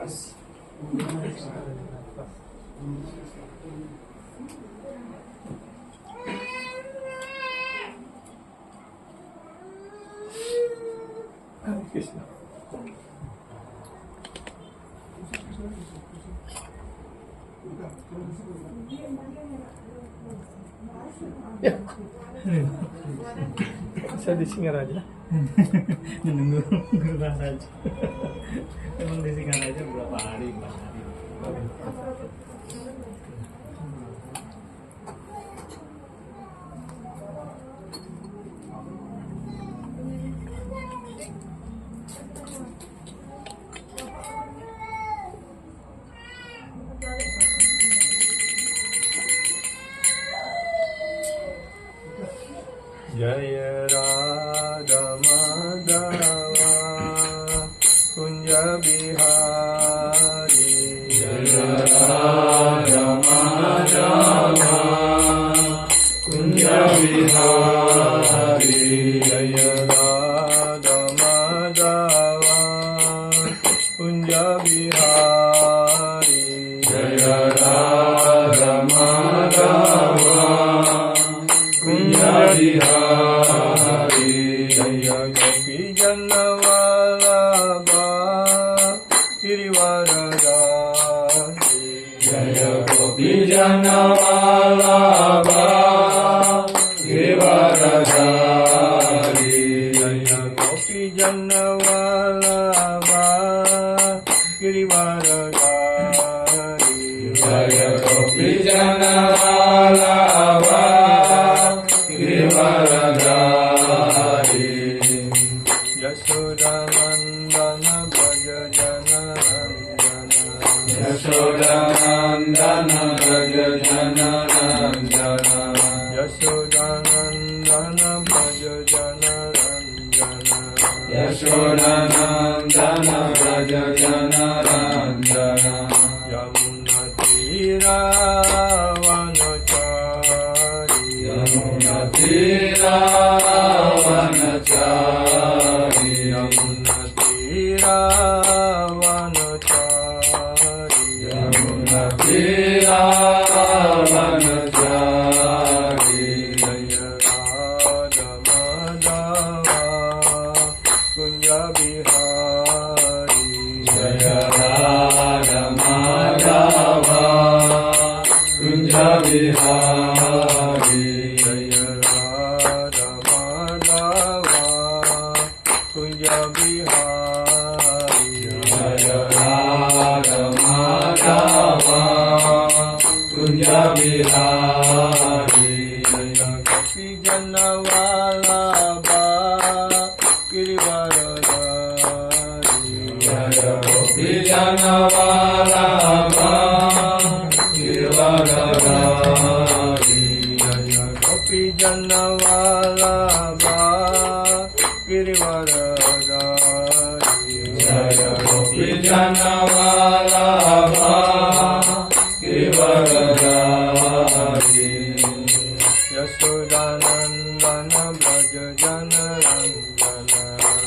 nafas. Krishna. Ya. Saya di Singaraja. Menunggu Raja. Emang di Singaraja berapa hari? 4 hari. Jaya Radha Madhava Kunja Bihari. Jaya Radha Madhava Kunja Bihari. Jaya Radha Madhava Kunja Bihari. Jaya Radha Madhava Kunja Bihari. Jaya Gopi Jana Vallabha Girivaradari. Jaya Gopi Jana Vallabha Girivaradari. Jaya Gopi Jana Vallabha Girivaradari. Jaya Gopi Jana Vallabha Girivaradari. Yashodanandana Braja Janarandana. Yashodanandana Braja Janarandana. Yashodanandana Braja Janarandana. Yashodanandana Braja Janarandana. Yamuna Tira Vanachari. Yamuna Tira Vanachari. Yamuna Tira Vanachari. Yamuna Tira Vanachari. Jaya Radha Madhava Kunja Bihari. Jaya Radha Madhava Kunja Bihari. Jaya Radha Madhava Kunja Bihari. Jaya Radha Madhava Kunja Bihari. Jaya Gopi Jana Vallabha Girivaradari. Jaya Gopi Jana Vallabha Girivaradari. Jaya Gopi Jana Vallabha Girivaradari. Jaya Gopi Jana Vallabha Girivaradari. Yashodanandana Braja Janarandana.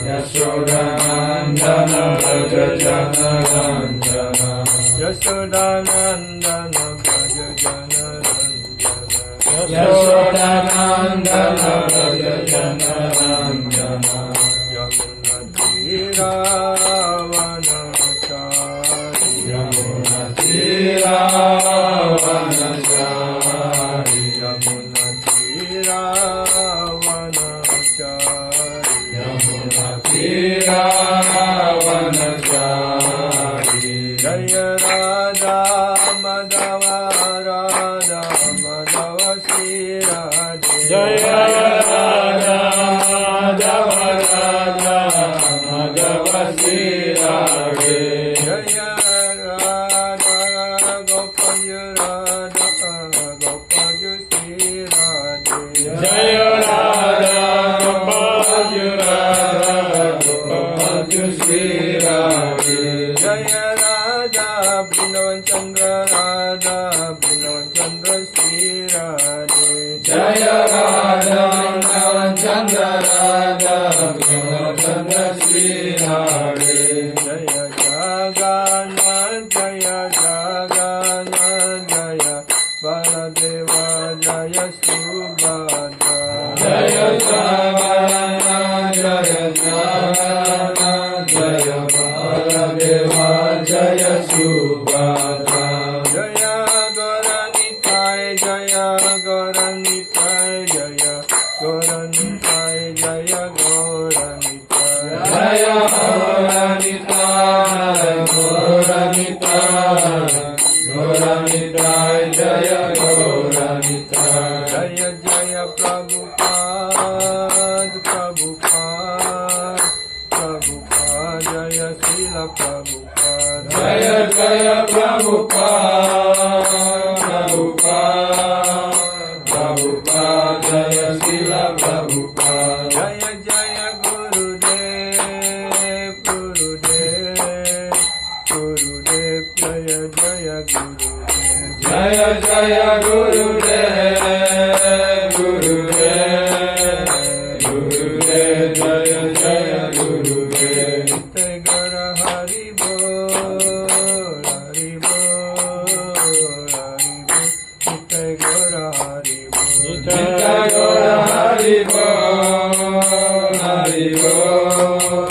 Yashodanandana Braja Janarandana. Yashodanandana Braja Janarandana. Yashodanandana Braja Janarandana. Yamuna Tira Vanachari. Yamuna Tira Vanachari. Yamuna Tira Vanachari. Yamuna Tira Vanachari. Jaya Radha Madhava Radha Madhava Shri Radhe. Jaya Radha Madhava Radha Madhava Shri Radhe. Jaya Radha Gopal Radha Gopal Shri Radhe. Jaya Radha Gopal Radha Gopal Shri Radhe. Jaya Radha Vrindavan Chandra Radha Vrindavan Chandra Shri Radhe. Jaya Radha Vrindavan Chandra Radha Vrindavan Chandra Shri Radhe. Jaya Jagannath जय सावना जय सावना जय महादेवा जय सुभद्रा जय गौरनिताय जय गौरनिताय जय गौरनिताय जय गौरनिताय जय गौरनिताय गौरनिताय गौरनिताय जय गौरनिताय जय जय प्रभुपाद प्रभुपाद प्रभुपाद जय श्रील प्रभुपाद जय जय प्रभुपाद प्रभुपाद प्रभुपाद जय श्रील प्रभुपाद जय जय गुरुदेव गुरुदेव गुरुदेव जय जय गुरुदेव जय जय गुरुदेव गुरुदेव गुरुदेव जय जय गुरुदेव नित्य गौर हरि बोल हरि बोल हरि बोल नित्य गौर हरि बोल नित्य गौर हरि बोल हरि बोल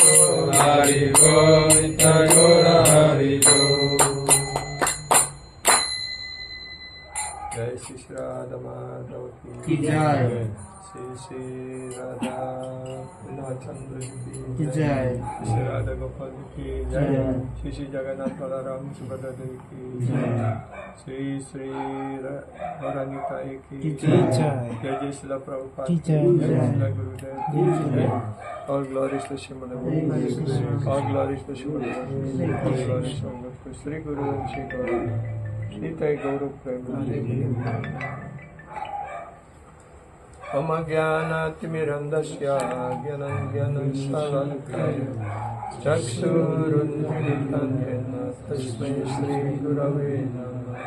हरि बोल नित्य गौर हरि बोल जय श्री राधा माधव की जय श्री श्री राधा चंद्र की जय श्री राधा गोपाल की जय श्री श्री जगन्नाथ बलराम सुभद्रा देवी की जय श्री श्री गौरानिताय की जय जय जय श्रील प्रभुपाद की जय जय श्रील गुरुदेव की जय और ग्लोरीज टू श्रीमद और ग्लोरीज टू श्रीमद और ग्लोरीज टू श्री गुरु श्री गौरांग नित्य गौर प्रेम मम ज्ञानातिमिरन्धस्य ज्ञानञ्जनशलाकया चक्षुरुन्मीलितं येन तस्मै श्रीगुरवे नमः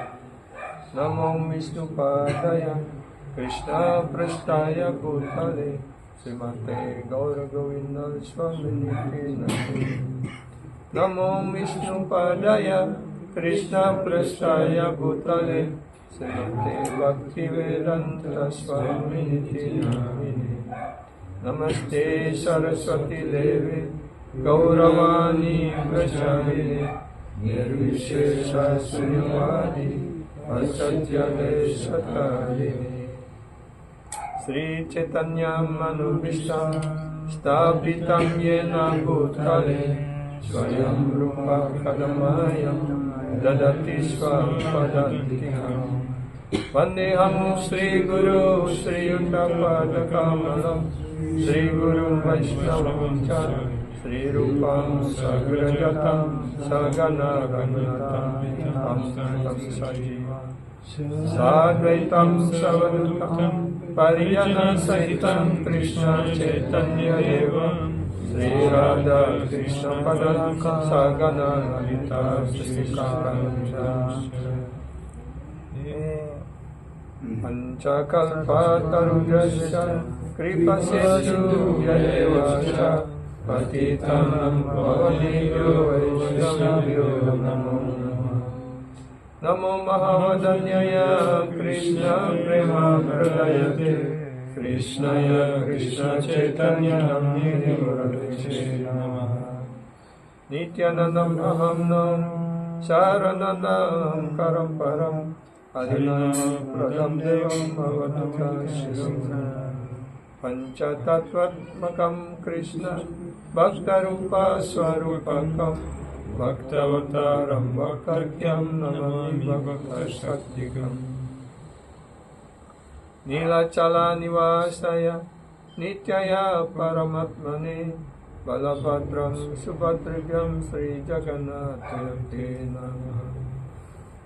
नमो विष्णुपादाय कृष्णपृष्ठाय भूतले श्रीमते गौरगोविन्द स्वामिनिते नमो विष्णुपादाय कृष्णपृष्ठाय भूतले श्रीमते भक्तिवेदान्त स्वामिनिति नामिने नमस्ते सरस्वती देवी गौरवाणी प्रचारिणे निर्विशेष शून्यवादी असत्यदेशतारिणे श्री चैतन्यमनुभीष्टं स्थापितं येन भूतले स्वयं रूपा कदमायं ददति स्वपदान्तिकम् वन्देऽहं श्रीगुरो श्रीयुतपादकमलं श्रीगुरुं वैष्णवं च श्रीरूपं सगुणगतं सगना रघुनाथं तं सजीवं साद्वैतं सवधूतं परिजनसहितं कृष्ण चैतन्यदेवं श्री राधा कृष्ण पदं सगना ललिता पंचकल्पतरुभ्यश्च कृपासिन्धुभ्यैव च पतितं पावनेभ्यो वैष्णवेभ्यो नमो नमः नमो महावदन्याय कृष्ण प्रेमामृतये कृष्णाय कृष्ण चैतन्य नामिने नमः नित्यानन्दं अहं नमामि शरणं करं परम् अधिनामप्रदं देवं भवतुकाश्रयं पञ्चतत्त्वात्मकं कृष्ण भक्तरूपस्वरूपकं भक्तावतारं भक्तर्घ्यं नमामि भक्तशक्तिकम् नीलाचलनिवासाय नित्याय परमात्मने बलभद्रं सुभद्रभ्यं श्रीजगन्नाथाय नमः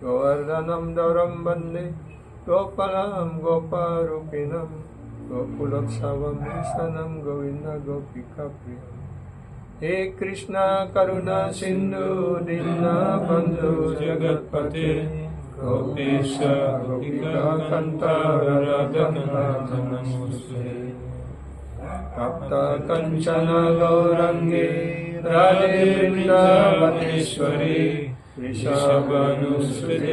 गोवर्धनं दरं वन्दे गोपालं गोपारूपिणं गोकुलोत्सवं विशनं गोविन्द गोपिकाप्रियं हे कृष्ण करुणा सिन्धु दीनबन्धु जगत्पते गोपेश गोपिकान्त राधाकान्त नमोस्तुते तप्त कंचन गौरंगे राधे वृंदावनेश्वरी वृषभानुसुते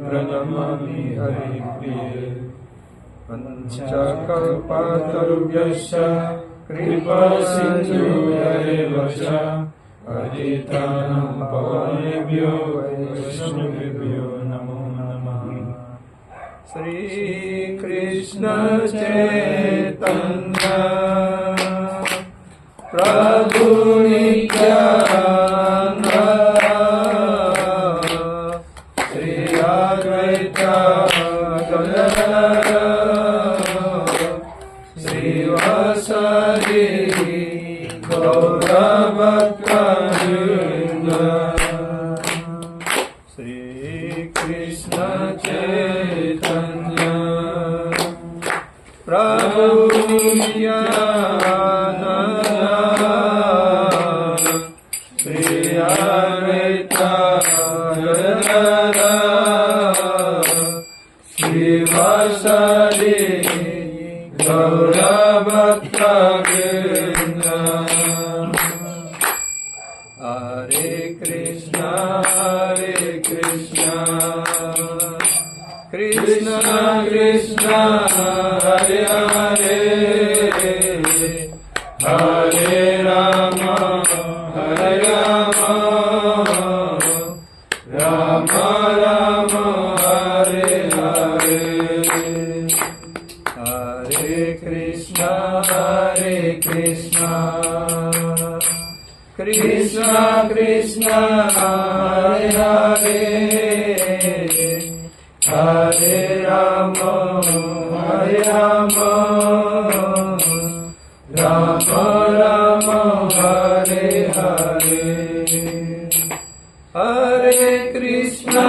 प्रणमामि हरिप्रिये Pancakalpatarubhyasya kripa sindhuya cha Aditanam pavanebhyo vaishnavibhyo namo namah. Sri Krishna Chaitanya Prabhu Nityananda Sri Advaita Gadadhara Sri Vasari Gaura Bhakta-vrinda. Sri Krishna Chaitanya Prabhu Nityananda Sri Advaita Gadadhara Sri Vasari Gaura Bhakta-vrinda. Hare Krishna Krishna Krishna Hare Hare Hare Rama Rama Rama Hare Hare. Hare Krishna Krishna Krishna Hare Hare Hare Rama Rama Rama Hare Hare. Hare Krishna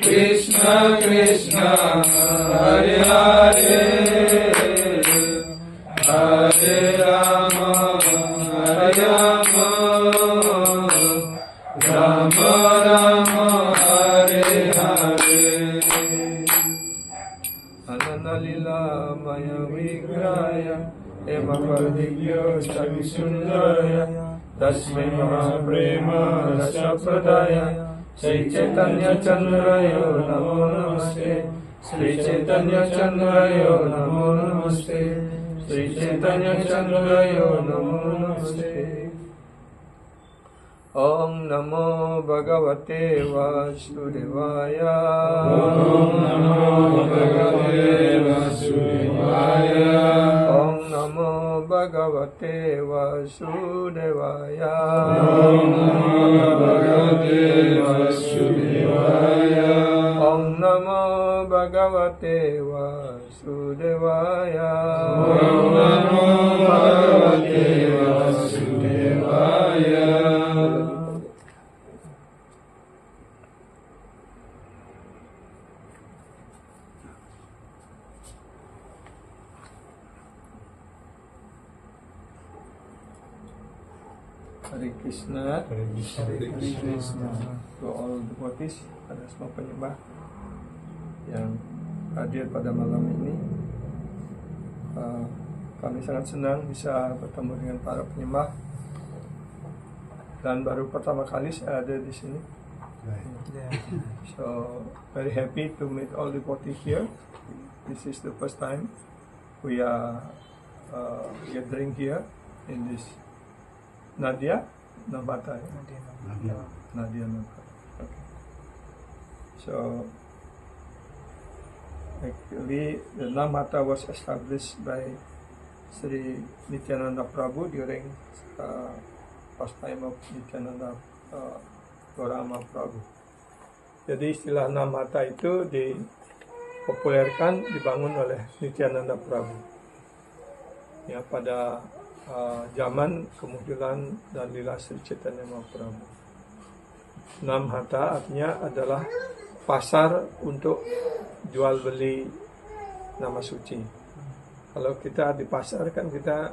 Krishna Krishna Hare Hare Hare Rama Rama Rama Hare Hare. Ananalila Maya Vigraya Ema Pardigyo Chavisundaya Tasmai Mahaprema Rasa Pradaya Sri Chaitanya Chandrayo Namo Namaste. Sri Chaitanya Chandrayo Namo Namaste. Sri Chaitanya Chandrayo Namo Namaste. Om Namo Bhagavate Vasudevaya. Om Namo Bhagavate Vasudevaya. Om Namo Bhagavate Vasudevaya. Om Namo Bhagavate Vasudevaya. Om Namo Bhagavate Vasudevaya. Om Namo Bhagavate Vasudevaya. Hare Krishna. Hare Krishna. To all devotees, pada semua penyembah yang hadir pada malam ini. Kami sangat senang bisa bertemu dengan para penyembah dan baru pertama kali saya ada di sini. So very happy to meet all devotees here. This is the first time we are gathering here in this Nadia Nabata. Nadia Nabata. Okay. So actually the Namata was established by Sri Nityananda Prabhu during first time of Nityananda Gaurama Prabhu. Jadi istilah Namata itu dipopulerkan, dibangun oleh Nityananda Prabhu. Ya, pada zaman kemunculan dan lila Sri Chaitanya Mahaprabhu. Namhata artinya adalah pasar untuk jual beli nama suci. Kalau kita di pasar kan kita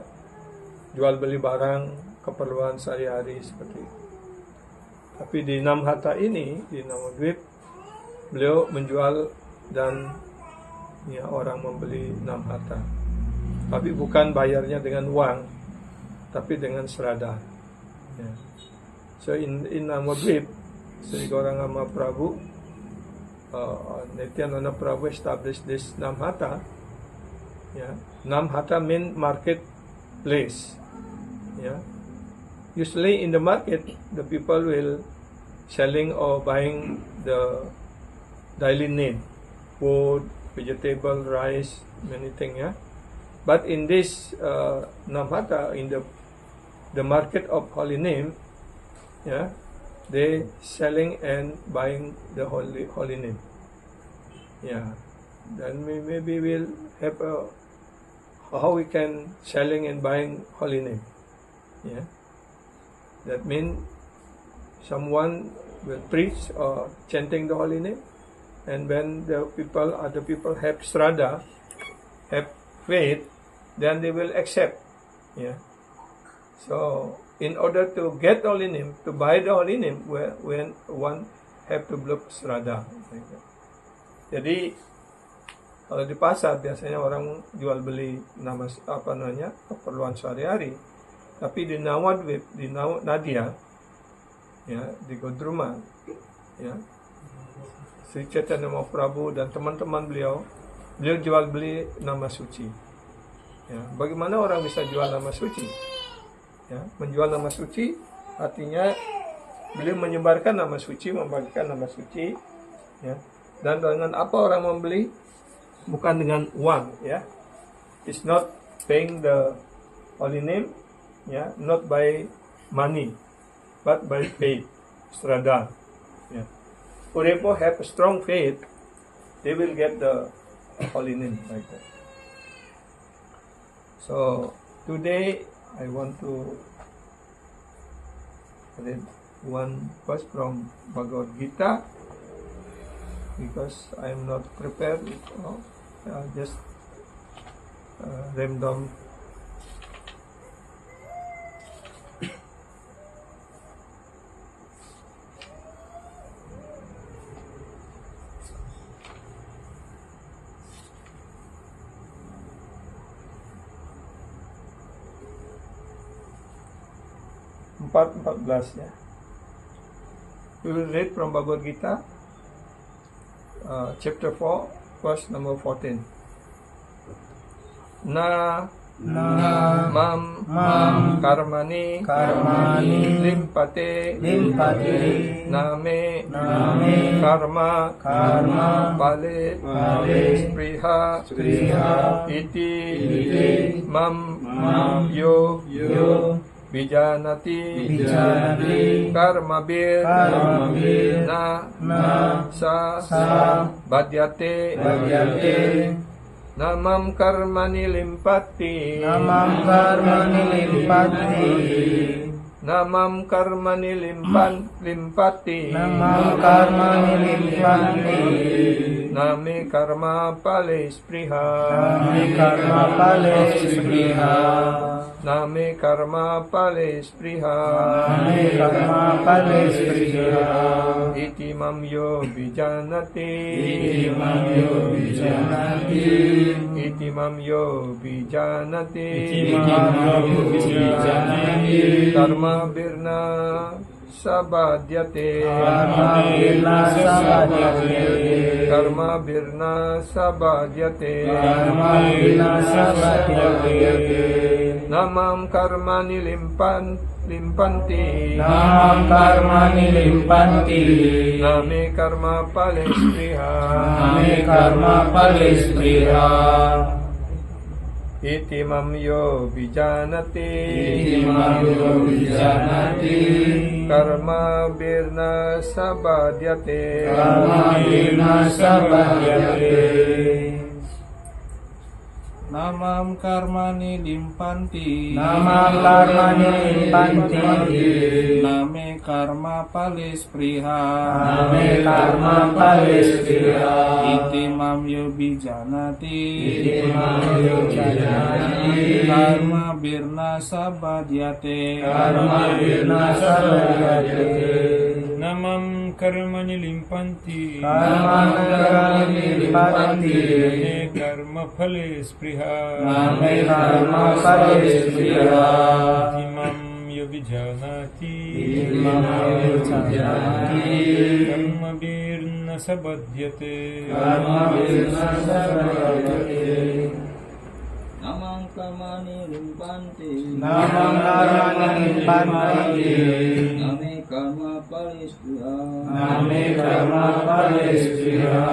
jual beli barang keperluan sehari-hari seperti itu. Tapi di Namhata ini, di Namadwip, beliau menjual dan ya, orang membeli Namhata. Tapi bukan bayarnya dengan uang, tapi dengan serada. So in Namadwip, Sri Gauranga Mahaprabhu Nityananda Prabhu established this Namhata. Yeah, Namhata means marketplace. Yeah, usually in the market, the people will selling or buying the daily need, food, vegetable, rice, many things. Yeah, but in this Namhata, in the market of holy name, yeah, they selling and buying the holy name. Yeah, then maybe we'll have how we can selling and buying holy name. Yeah, that means someone will preach or chanting the holy name, and when other people have Shraddha, have faith, then they will accept. Yeah. So in order to get holy name, to buy the holy name, when one have to look Shraddha. Jadi kalau di pasar biasanya orang jual beli keperluan sehari-hari, tapi di Nawadvip, di Nadia, ya, di Godruma, ya, Sri Chaitanya Mahaprabhu dan teman-teman beliau jual beli nama suci. Ya, bagaimana orang bisa jual nama suci? Ya, menjual nama suci artinya beliau menyebarkan nama suci, membagikan nama suci, ya. Dan dengan apa orang membeli? Bukan dengan uang, ya. It's not paying the holy name, ya, not by money, but by faith, Shraddha. Yeah. Who have a strong faith, they will get the holy name like that. So today I want to read one verse from Bhagavad Gita because I am not prepared. Just random. Empat belas, ya. We will read from Bhagavad Gita, chapter 4, verse number 14. Mam karmani limpate name karma pale spriha iti mam yo Vijanati karma bir na sa badyate namam karmani limpati namam karmani limpati name karma pale spriha name karma pale spriha iti mam yo bijanati iti mam yo bijanati karma birna sabadyate karma birna sabadyate namam karmani limpanti name karma pale spriha iti mam yo bijanati karma birna sabadyate namam karmani limpanti name karma pale spriha iti mam yo bijanati karma birna sabadyate namam karmani limpanti karma pale spriha imam yo vijanati karma birna birna sabadhyate. Karma birna sabadhyate. Namang karmani limpanti. Namang karmani limpanti. Name karma palispriha. Name karma palispriha.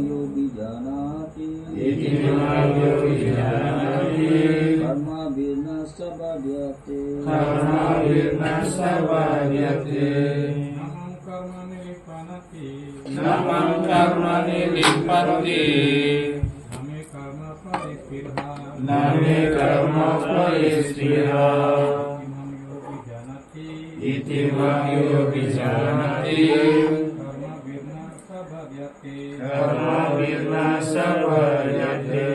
Yogi janati. Iti mam yogi janati. Karma birna sabadhyate. Karma birna sabadhyate. Namang karmani limpanati. Namang karmani limpanti. Name karma palispriha. Name karma palispriha. Imam yogi janati. Iti mam yogi janati. Karma birna sabadhyate. Karma birna sabadhyate.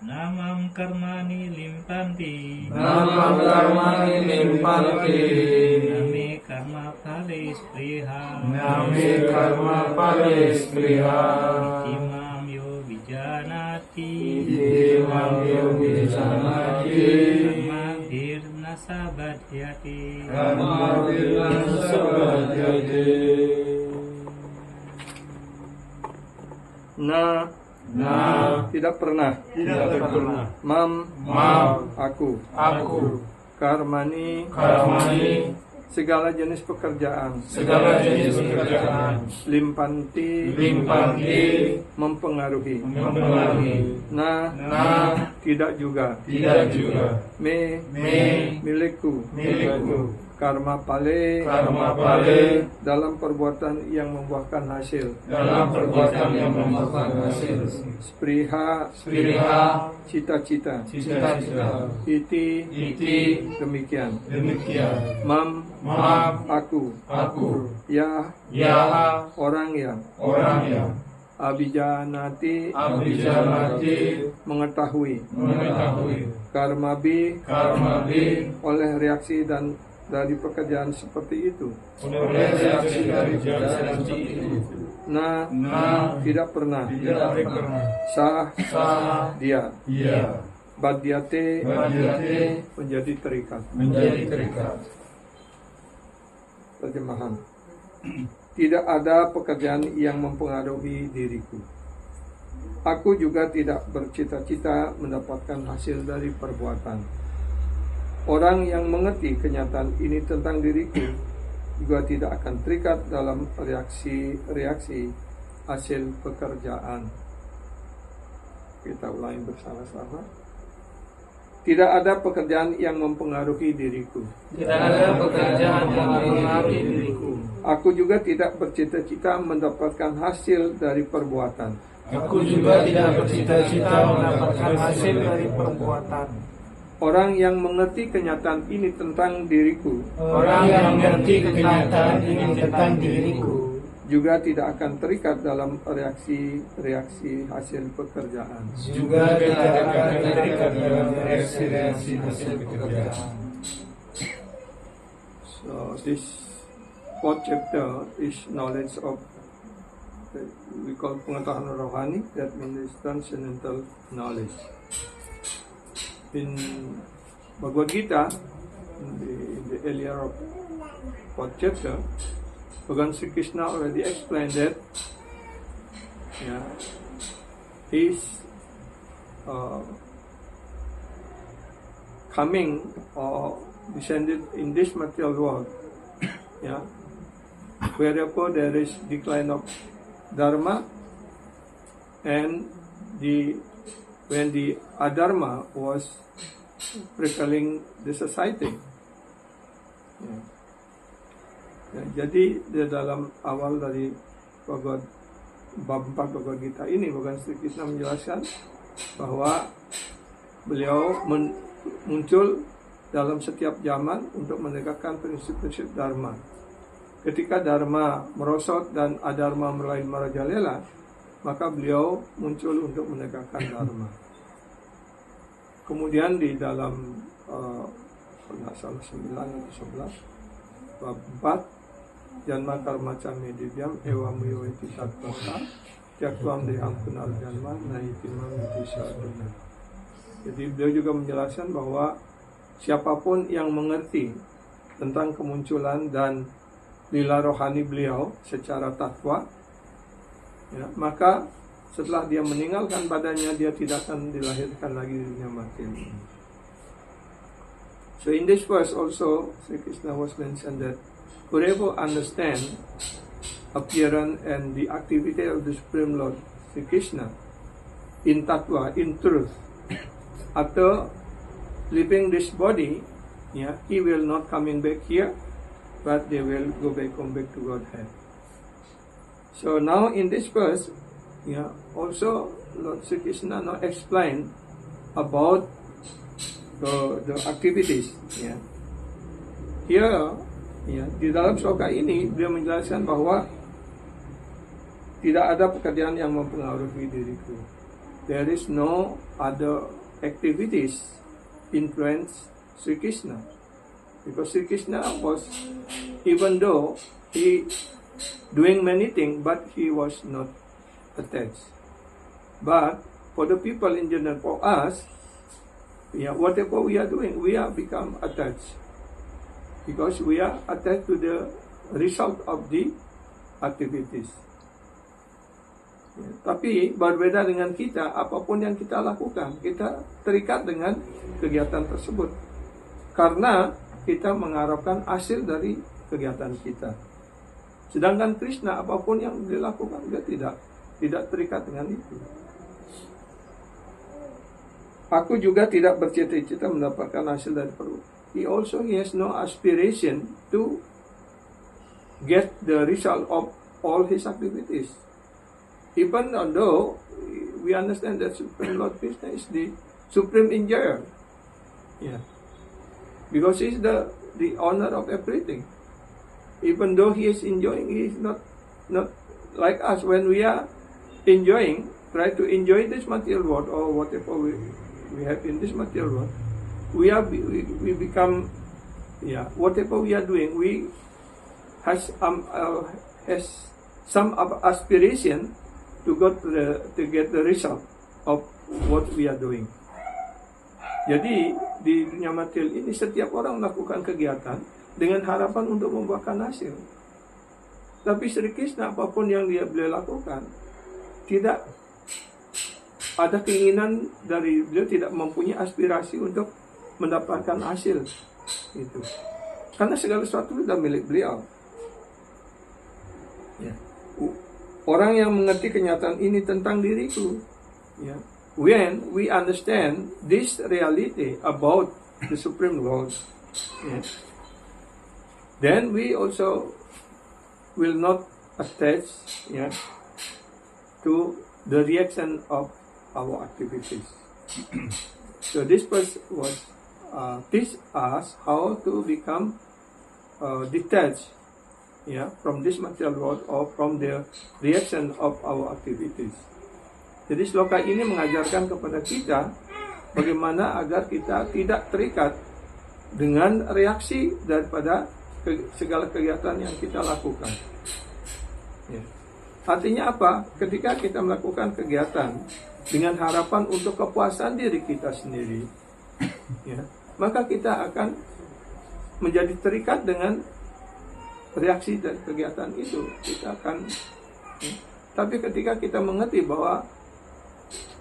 Namam karmani limpanti. Namang karmani limpanti. Name karma palispriha. Name karma palispriha. Imam yogi janati. Iti mam yogi janati. Karma birna sabadhyate. Karma birna sabadhyate. Tidak pernah. Mam, aku. Karmani, segala jenis pekerjaan. Limpanti, mempengaruhi. Na, tidak juga. Me, milikku. Karma pale, dalam perbuatan yang membuahkan hasil. Spriha, cita-cita. Iti, demikian. Mam, aku. Ya, orang yang. Abijanati, mengetahui. Karma bi, oleh reaksi dan dari pekerjaan seperti itu. Nah, tidak pernah. Sah, dia. Badyate, menjadi terikat. Terjemahan. Tidak ada pekerjaan yang mempengaruhi diriku. Aku juga tidak bercita-cita mendapatkan hasil dari perbuatan. Orang yang mengerti kenyataan ini tentang diriku juga tidak akan terikat dalam reaksi hasil pekerjaan. Kita ulangi bersama-sama. Tidak ada pekerjaan yang mempengaruhi diriku. Aku juga tidak bercita-cita mendapatkan hasil dari perbuatan. Orang yang mengerti kenyataan ini tentang diriku juga tidak akan terikat dalam reaksi hasil pekerjaan. So this fourth chapter is knowledge of, we call pengetahuan rohani, that means transcendental knowledge. In Bhagavad Gita, in the earlier of fourth chapter, Bhagavan Sri Krishna already explained that his coming or descended in this material world, wherever there is decline of dharma, and when the adharma was prevailing the society. Jadi di dalam awal dari bab 4 Bhagavad Gita ini, Bhagavan Sri Krishna menjelaskan bahwa beliau muncul dalam setiap zaman untuk menegakkan prinsip-prinsip dharma. Ketika dharma merosot dan adharma mulai merajalela, maka beliau muncul untuk menegakkan dharma. Kemudian di dalam salah 9 atau 11 bab 4, janma karma came divyam ewa muyo iti tattva tyakvam deham punal janma naiti mam iti sadhana. Jadi beliau juga menjelaskan bahwa siapapun yang mengerti tentang kemunculan dan lila rohani beliau secara tatwa, ya, maka setelah dia meninggalkan badannya, dia tidak akan dilahirkan lagi di dunia material. So in this verse also, Sri Krishna was mentioned that whoever understand appearance and the activity of the Supreme Lord Sri Krishna in tatwa, in truth, after leaving this body, yeah, he will not coming back here, but they will come back to Godhead. So now in this verse, yeah, also Lord Sri Krishna now explain about the activities. Yeah. Here, yeah, di dalam sloka ini dia menjelaskan bahwa tidak ada pekerjaan yang mempengaruhi diriku. There is no other activities influence Sri Krishna, because Sri Krishna was, even though he doing many things, but he was not attached. But for the people in general, for us, yeah, whatever we are doing, we are become attached, because we are attached to the result of the activities. Ya, tapi berbeda dengan kita, apapun yang kita lakukan, kita terikat dengan kegiatan tersebut, karena kita mengharapkan hasil dari kegiatan kita. Sedangkan Krishna, apapun yang dilakukan, dia tidak terikat dengan itu. Aku juga tidak bercita-cita mendapatkan hasil dari perbuatan. He has no aspiration to get the result of all his activities. Even though we understand that Supreme Lord Krishna is the supreme enjoyer, yeah, because he is the owner of everything. Even though he is enjoying, he is not like us. When we are enjoying, try to enjoy this material world or whatever we have in this material world, we become, yeah, whatever we are doing, we has some aspiration to get the result of what we are doing. Jadi di dunia material ini setiap orang melakukan kegiatan dengan harapan untuk membuahkan hasil. Tapi Sri Krishna, apapun yang beliau lakukan, tidak ada keinginan dari beliau, tidak mempunyai aspirasi untuk mendapatkan hasil itu, karena segala sesuatu sudah milik beliau. Ya. Orang yang mengerti kenyataan ini tentang diriku, ya, when we understand this reality about the Supreme Lord, ya, then we also will not attach, ya, to the reaction of our activities. So this verse was teach us how to become detached, yeah, from this material world or from the reaction of our activities. Jadi sloka ini mengajarkan kepada kita bagaimana agar kita tidak terikat dengan reaksi daripada segala kegiatan yang kita lakukan. Ya. Artinya apa? Ketika kita melakukan kegiatan dengan harapan untuk kepuasan diri kita sendiri, ya, maka kita akan menjadi terikat dengan reaksi dari kegiatan itu. Kita akan, ya. Tapi ketika kita mengerti bahwa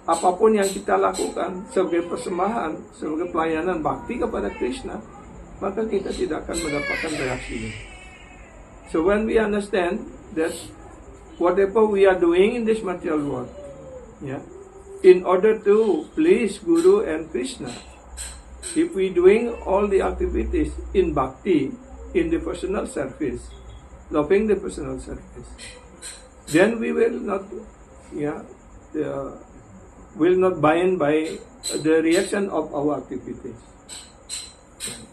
apapun yang kita lakukan sebagai persembahan, sebagai pelayanan bakti kepada Krishna, maka kita tidak akan mendapatkan reaksi. So when we understand that whatever we are doing in this material world, yeah, in order to please Guru and Krishna, if we doing all the activities in bhakti, in the personal service, loving the personal service, then we will not, yeah, will not bind by the reaction of our activities.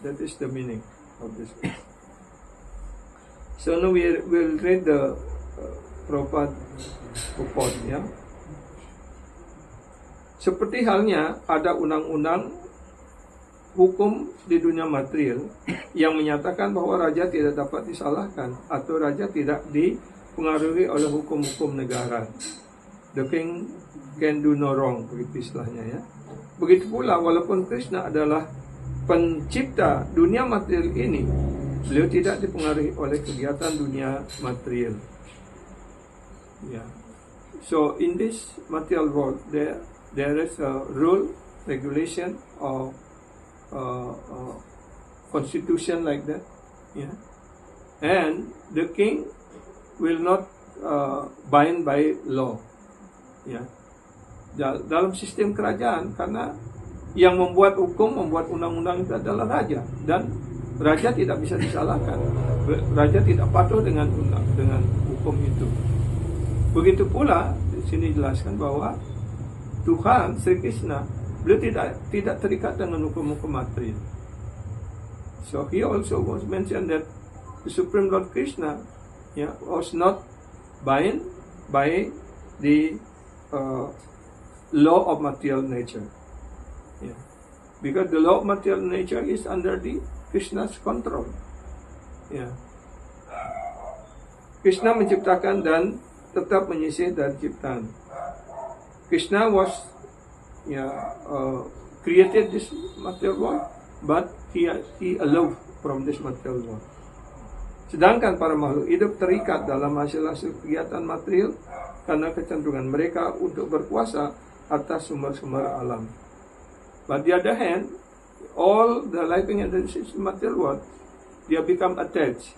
That is the meaning of this. So now we will read the Prabhupada report, ya. Seperti halnya ada undang-undang hukum di dunia material yang menyatakan bahwa raja tidak dapat disalahkan atau raja tidak dipengaruhi oleh hukum-hukum negara. The king can do no wrong, begitu istilahnya, ya. Begitu pula walaupun Krishna adalah pencipta dunia material ini, beliau tidak dipengaruhi oleh kegiatan dunia material. Yeah. So in this material world, there is a rule, regulation, or constitution like that. Yeah. And the king will not bind by law. Yeah. Dalam sistem kerajaan, karena yang membuat hukum, membuat undang-undang itu adalah raja, dan raja tidak bisa disalahkan. Raja tidak patuh dengan hukum itu. Begitu pula di sini dijelaskan bahwa Tuhan Sri Krishna, beliau tidak terikat dengan hukum-hukum material. So he also was mentioned that the Supreme Lord Krishna, was not bound by the law of material nature. Yeah. Because the law of material nature is under the Krishna's control. Yeah. Krishna menciptakan dan tetap menyisih dari ciptaan. Krishna was created this material world, but he aloof from this material world. Sedangkan para makhluk hidup terikat dalam hasil-hasil kegiatan material karena kecenderungan mereka untuk berkuasa atas sumber-sumber alam. But the other hand, all the living entities in the material world, they become attached,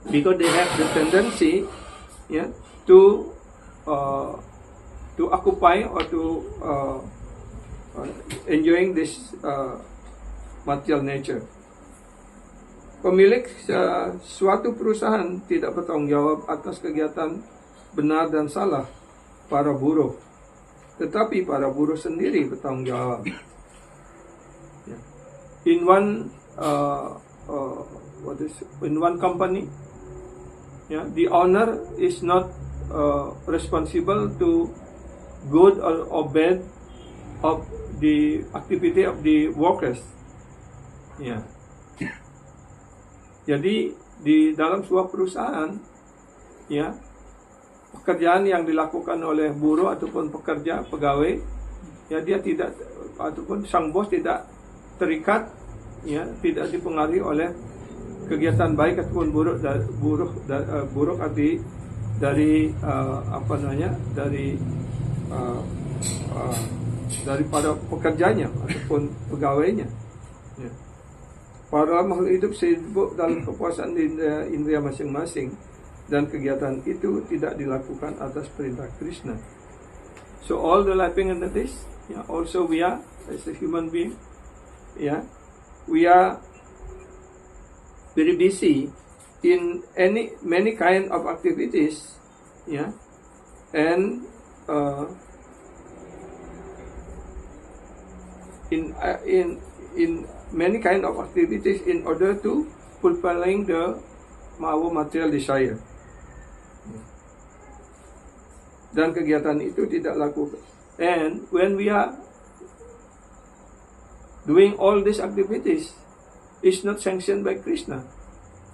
because they have the tendency, to occupy or to enjoying this material nature. Pemilik suatu perusahaan tidak bertanggung jawab atas kegiatan benar dan salah para buruh, tetapi para buruh sendiri bertanggung jawab. In one company, the owner is not responsible to good or bad of the activity of the workers. Jadi di dalam sebuah perusahaan, pekerjaan yang dilakukan oleh buruh ataupun pegawai, dia tidak, ataupun sang bos tidak terikat, tidak dipengaruhi oleh kegiatan baik ataupun buruk daripada pekerjanya ataupun pegawainya. Para makhluk hidup sibuk dalam kepuasan indera masing-masing, dan kegiatan itu tidak dilakukan atas perintah Krishna. So all the living entities, also we are as a human being, we are very busy in many kind of activities, and in many kind of activities in order to fulfilling our material desire. Dan kegiatan itu tidak laku. And when we are doing all these activities, it's not sanctioned by Krishna,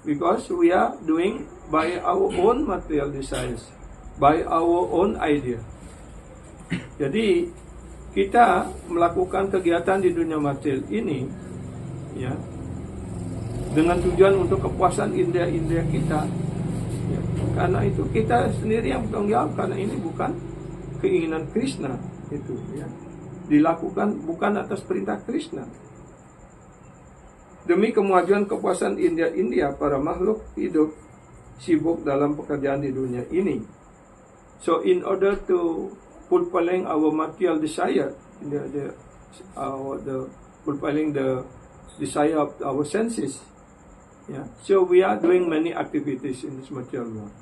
because we are doing by our own material desires, by our own idea. Jadi kita melakukan kegiatan di dunia material ini, dengan tujuan untuk kepuasan indera-indera kita. Karena itu kita sendiri yang bertanggung jawab, karena ini bukan keinginan Krishna itu, dilakukan bukan atas perintah Krishna. Demi kemajuan kepuasan indera-indera, para makhluk hidup sibuk dalam pekerjaan di dunia ini. So in order to fulfilling our material desire, fulfilling the desire of our senses, so we are doing many activities in this material world.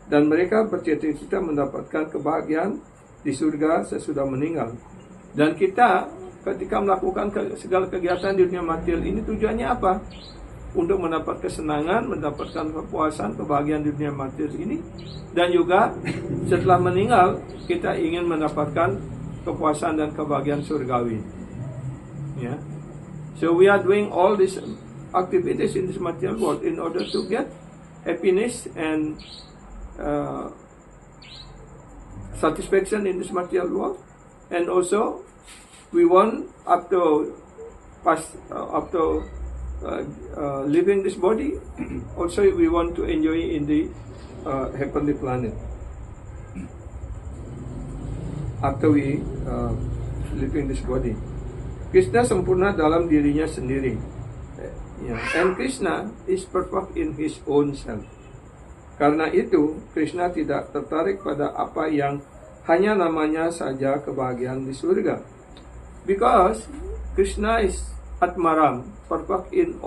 Dan mereka bercita-cita mendapatkan kebahagiaan di surga sesudah meninggal. Dan kita ketika melakukan segala kegiatan di dunia material ini, tujuannya apa? Untuk mendapat kesenangan, mendapatkan kepuasan, kebahagiaan di dunia material ini. Dan juga setelah meninggal, kita ingin mendapatkan kepuasan dan kebahagiaan surgawi. So we are doing all these activities in this material world in order to get happiness and satisfaction in this material world, and also we want after leaving this body, also we want to enjoy in the heavenly planet. After we leaving this body, Krishna sempurna dalam dirinya sendiri. And Krishna is perfect in his own self. Karena itu, Krishna tidak tertarik pada apa yang hanya namanya saja kebahagiaan di surga. Because Krishna is Atmaram, perfect in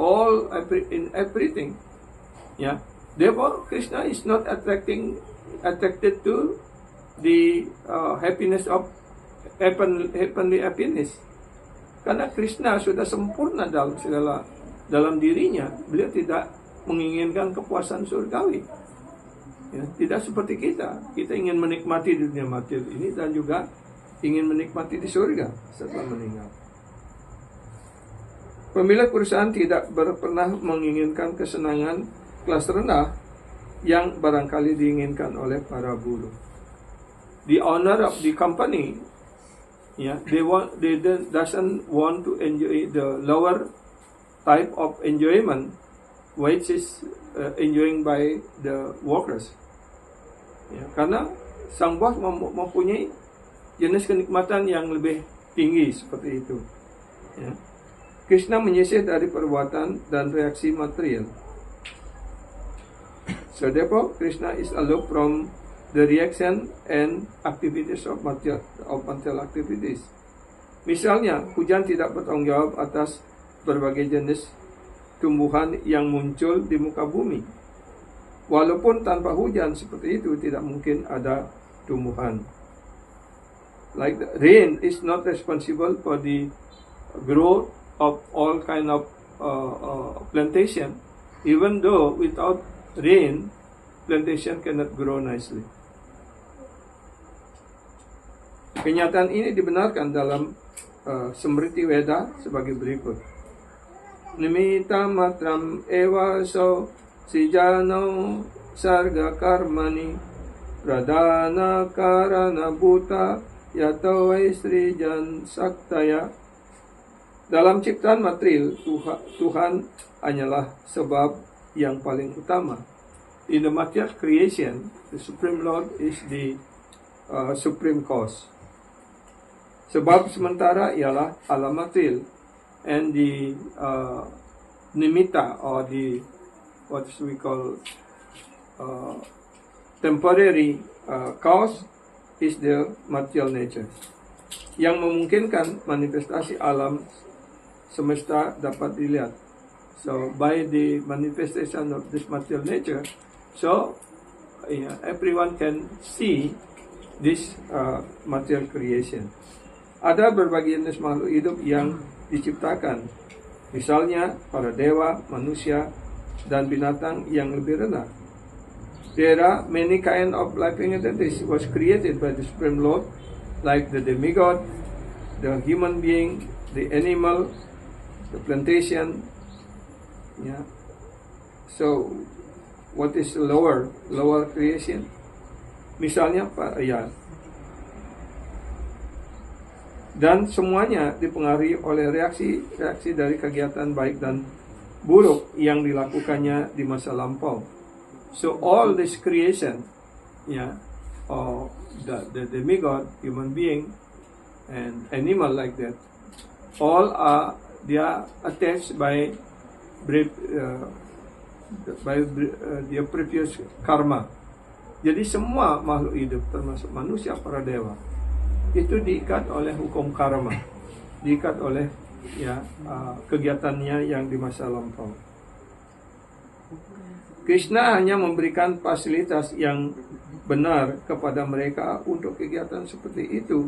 everything. Yeah. Therefore, Krishna is not attracted to the happiness of heavenly happiness. Karena Krishna sudah sempurna dalam dirinya, beliau tidak menginginkan kepuasan surgawi. Ya, tidak seperti kita ingin menikmati dunia materi ini dan juga ingin menikmati di surga setelah meninggal. Pemilik perusahaan tidak pernah menginginkan kesenangan kelas rendah yang barangkali diinginkan oleh para buruh. The owner of the company, they doesn't want to enjoy the lower type of enjoyment, which is enjoying by the workers. Ya, karena sang bos mempunyai jenis kenikmatan yang lebih tinggi seperti itu. Ya. Krishna menyisih dari perbuatan dan reaksi material. So therefore, Krishna is aloof from the reaction and activities of material activities. Misalnya, hujan tidak bertanggung jawab atas berbagai jenis tumbuhan yang muncul di muka bumi. Walaupun tanpa hujan seperti itu tidak mungkin ada tumbuhan. Like the rain is not responsible for the growth of all kind of plantation. Even though without rain, plantation cannot grow nicely. Kenyataan ini dibenarkan dalam Smriti Veda sebagai berikut. Nimitta matram eva so sijano sarga karmani pradana karana bhuta yato srijan saktaya. Dalam ciptaan material, Tuhan hanyalah sebab yang paling utama. In the material creation, the Supreme Lord is the supreme cause. Sebab sementara ialah alam material, and the nimitta, or the what we call temporary cause is the material nature, yang memungkinkan manifestasi alam semesta dapat dilihat. So by the manifestation of this material nature, so everyone can see this material creation. Ada berbagai jenis makhluk hidup yang diciptakan, misalnya para dewa, manusia, dan binatang yang lebih rendah. There are many kind of living entities was created by the Supreme Lord, like the demigod, the human being, the animal, the plantation. Yeah. So, what is lower creation? Misalnya, dan semuanya dipengaruhi oleh reaksi dari kegiatan baik dan buruk yang dilakukannya di masa lampau. So all this creation, the demigod, human being, and animal like that, all they are attached by their previous karma. Jadi semua makhluk hidup, termasuk manusia, para dewa, itu diikat oleh hukum karma, diikat oleh kegiatannya yang di masa lampau. Krishna hanya memberikan fasilitas yang benar kepada mereka untuk kegiatan seperti itu,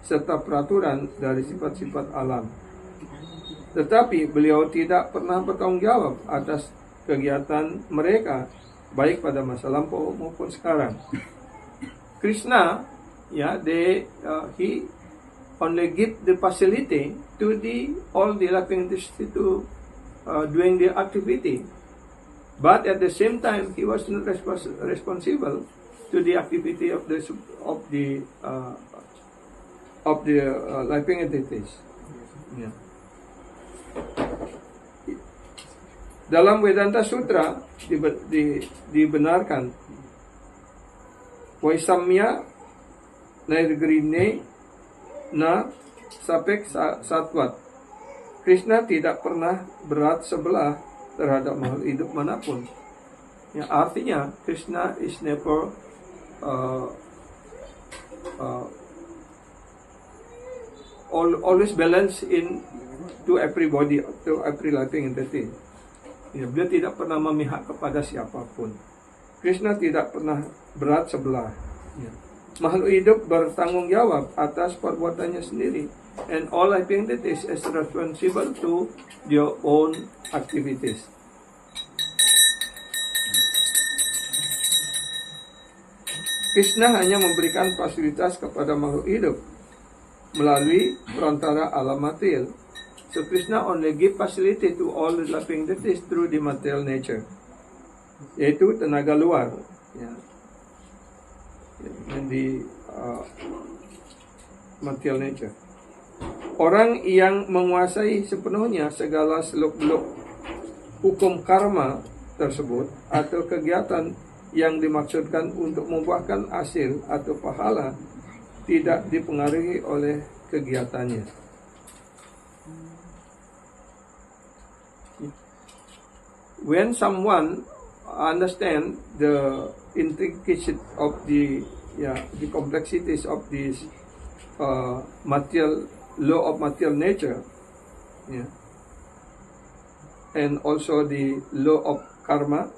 serta peraturan dari sifat-sifat alam. Tetapi beliau tidak pernah bertanggung jawab atas kegiatan mereka, baik pada masa lampau maupun sekarang. Krishna, he only give the facility to all the living entities to doing the activity, but at the same time he was not responsible to the activity of the of the living entities. Ya. Dalam Vedanta Sutra dibenarkan Vaisamya Nirgrine na sapek satwat. Krishna tidak pernah berat sebelah terhadap makhluk hidup manapun. Ya, artinya Krishna is never always balance in to everybody, to every living entity. Ya, beliau tidak pernah memihak kepada siapapun. Krishna tidak pernah berat sebelah. Ya. Makhluk hidup bertanggung jawab atas perbuatannya sendiri, and all living entities is responsible to their own activities. Krishna hanya memberikan fasilitas kepada makhluk hidup melalui perantara alam material. So Krishna only give facility to all the living entities through the material nature, yaitu tenaga luar, ya, and the material nature. Orang yang menguasai sepenuhnya segala seluk-beluk hukum karma tersebut atau kegiatan yang dimaksudkan untuk membuahkan hasil atau pahala tidak dipengaruhi oleh kegiatannya. When someone understand the intricacies of the complexities of this material law of material nature, and also the law of karma,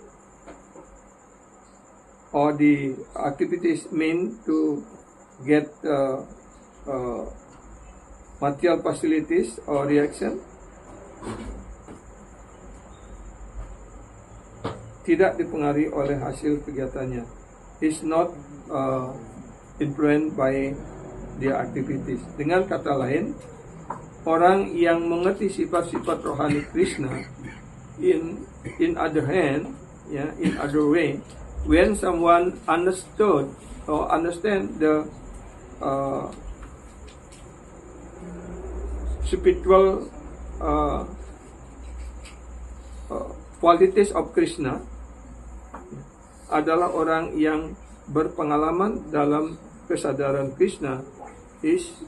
or the activities meant to get material facilities or reaction, tidak dipengaruhi oleh hasil kegiatannya. Is not influenced by their activities. Dengan kata lain, orang yang mengerti sifat-sifat rohani Krishna in other hand, in other way, when someone understood or understand the spiritual qualities of Krishna, adalah orang yang berpengalaman dalam kesadaran Krishna,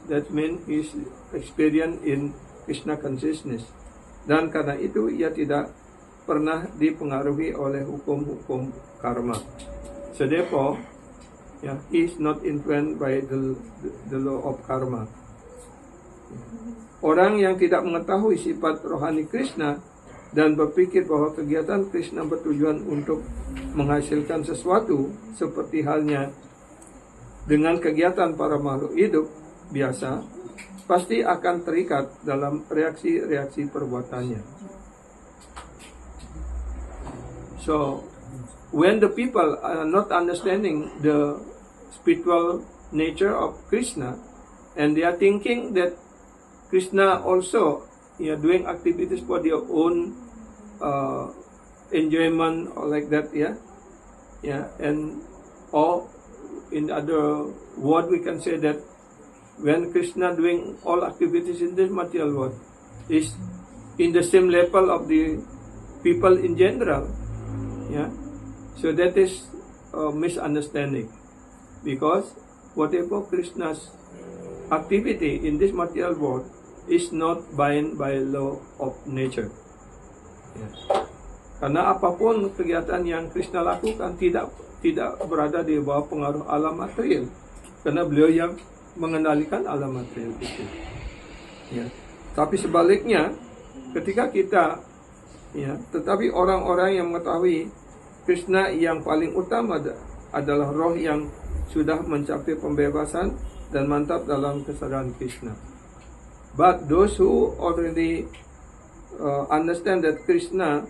that means is experience in Krishna consciousness, dan karena itu ia tidak pernah dipengaruhi oleh hukum-hukum karma. So therefore, he is not influenced by the law of karma. Orang yang tidak mengetahui sifat rohani Krishna dan berpikir bahwa kegiatan Krishna bertujuan untuk menghasilkan sesuatu, seperti halnya dengan kegiatan para makhluk hidup biasa, pasti akan terikat dalam reaksi-reaksi perbuatannya. So, when the people are not understanding the spiritual nature of Krishna, and they are thinking that Krishna also doing activities for their own enjoyment or like that, and or in other word we can say that when Krishna doing all activities in this material world is in the same level of the people in general, so that is a misunderstanding, because whatever Krishna's activity in this material world is not bound by law of nature. Karena apapun kegiatan yang Krishna lakukan tidak berada di bawah pengaruh alam material, karena beliau yang mengendalikan alam material itu. Tapi sebaliknya, ketika kita, tetapi orang-orang yang mengetahui Krishna yang paling utama adalah roh yang sudah mencapai pembebasan dan mantap dalam kesadaran Krishna. But those who already understand that Krishna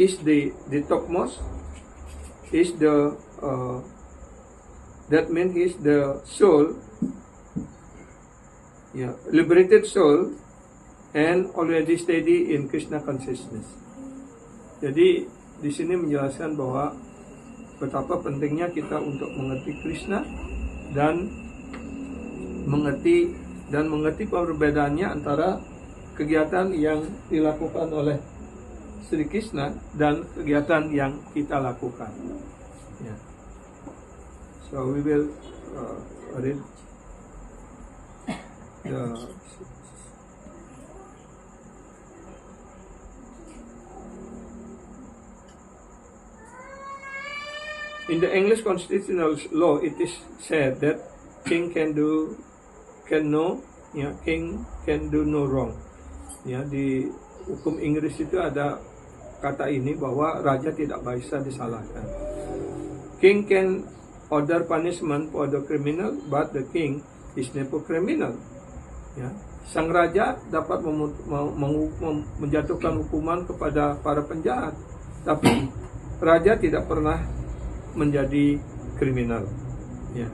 is the topmost, is the that means he is the soul, liberated soul, and already steady in Krishna consciousness. Jadi di sini menjelaskan bahwa betapa pentingnya kita untuk mengerti Krishna dan mengerti dan mengerti perbedaannya antara kegiatan yang dilakukan oleh Sri Krishna dan kegiatan yang kita lakukan. Ya. So we will read the in the English constitutional law. It is said that king can do no wrong. Ya, di hukum Inggris itu ada kata ini bahwa raja tidak bisa disalahkan. King can order punishment for the criminal, but the king is never criminal. Ya, sang raja dapat menjatuhkan hukuman kepada para penjahat, tapi raja tidak pernah menjadi kriminal. Ya.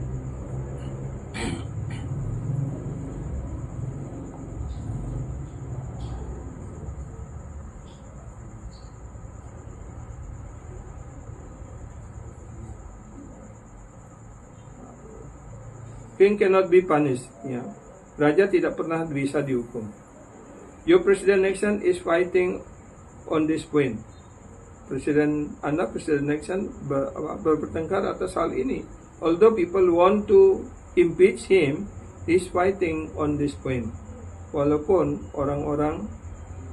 King cannot be punished. Ya. Raja tidak pernah bisa dihukum. Your President Nixon is fighting on this point. Presiden Nixon bertengkar atas hal ini. Although people want to impeach him, he's fighting on this point. Walaupun orang-orang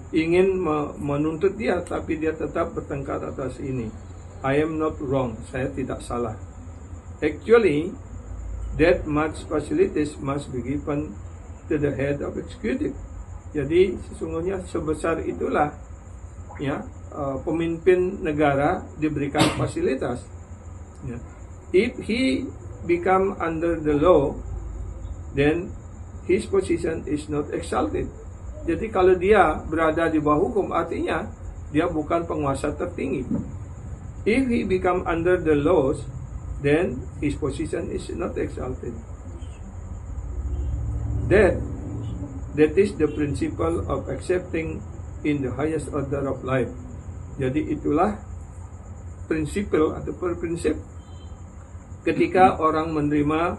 ingin menuntut dia, tapi dia tetap bertengkar atas ini. I am not wrong. Saya tidak salah. Actually, that much facilities must be given to the head of executive. Jadi sesungguhnya sebesar itulah ya pemimpin negara diberikan fasilitas. Ya. If he become under the law, then his position is not exalted. Jadi kalau dia berada di bawah hukum, artinya dia bukan penguasa tertinggi. If he become under the laws, then his position is not exalted. That is the principle of accepting in the highest order of life. Jadi itulah prinsip ketika orang menerima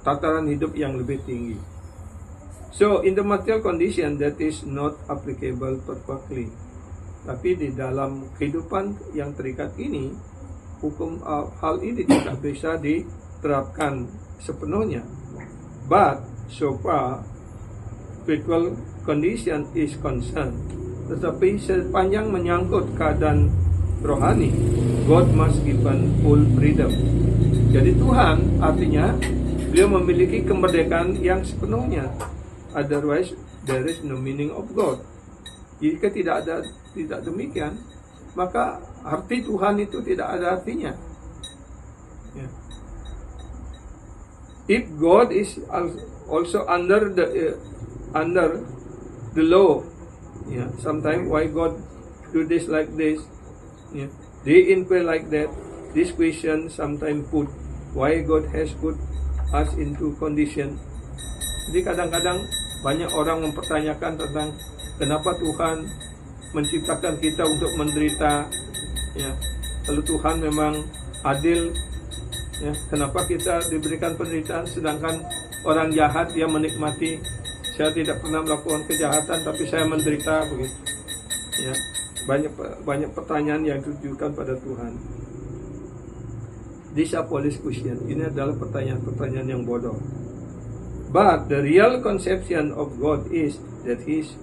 tataran hidup yang lebih tinggi. So in the material condition that is not applicable perfectly. Tapi di dalam kehidupan yang terikat ini, hukum hal ini tidak bisa diterapkan sepenuhnya. But so far spiritual condition is concerned. Tetapi sepanjang menyangkut keadaan rohani, God must given full freedom. Jadi Tuhan artinya beliau memiliki kemerdekaan yang sepenuhnya. Otherwise there is no meaning of God. Jika tidak demikian, maka arti Tuhan itu tidak ada artinya. Yeah. If God is also under the law, yeah, sometimes why God do this like this, yeah, they inquire like that. This question sometimes put why God has put us into condition. Jadi kadang-kadang banyak orang mempertanyakan tentang kenapa Tuhan menciptakan kita untuk menderita, ya. Kalau Tuhan memang adil, ya, kenapa kita diberikan penderitaan sedangkan orang jahat dia menikmati. Saya tidak pernah melakukan kejahatan tapi saya menderita, begitu. Ya, banyak pertanyaan yang ditujukan pada Tuhan. These are foolish questions. Ini adalah pertanyaan-pertanyaan yang bodoh. But the real conception of God is that He is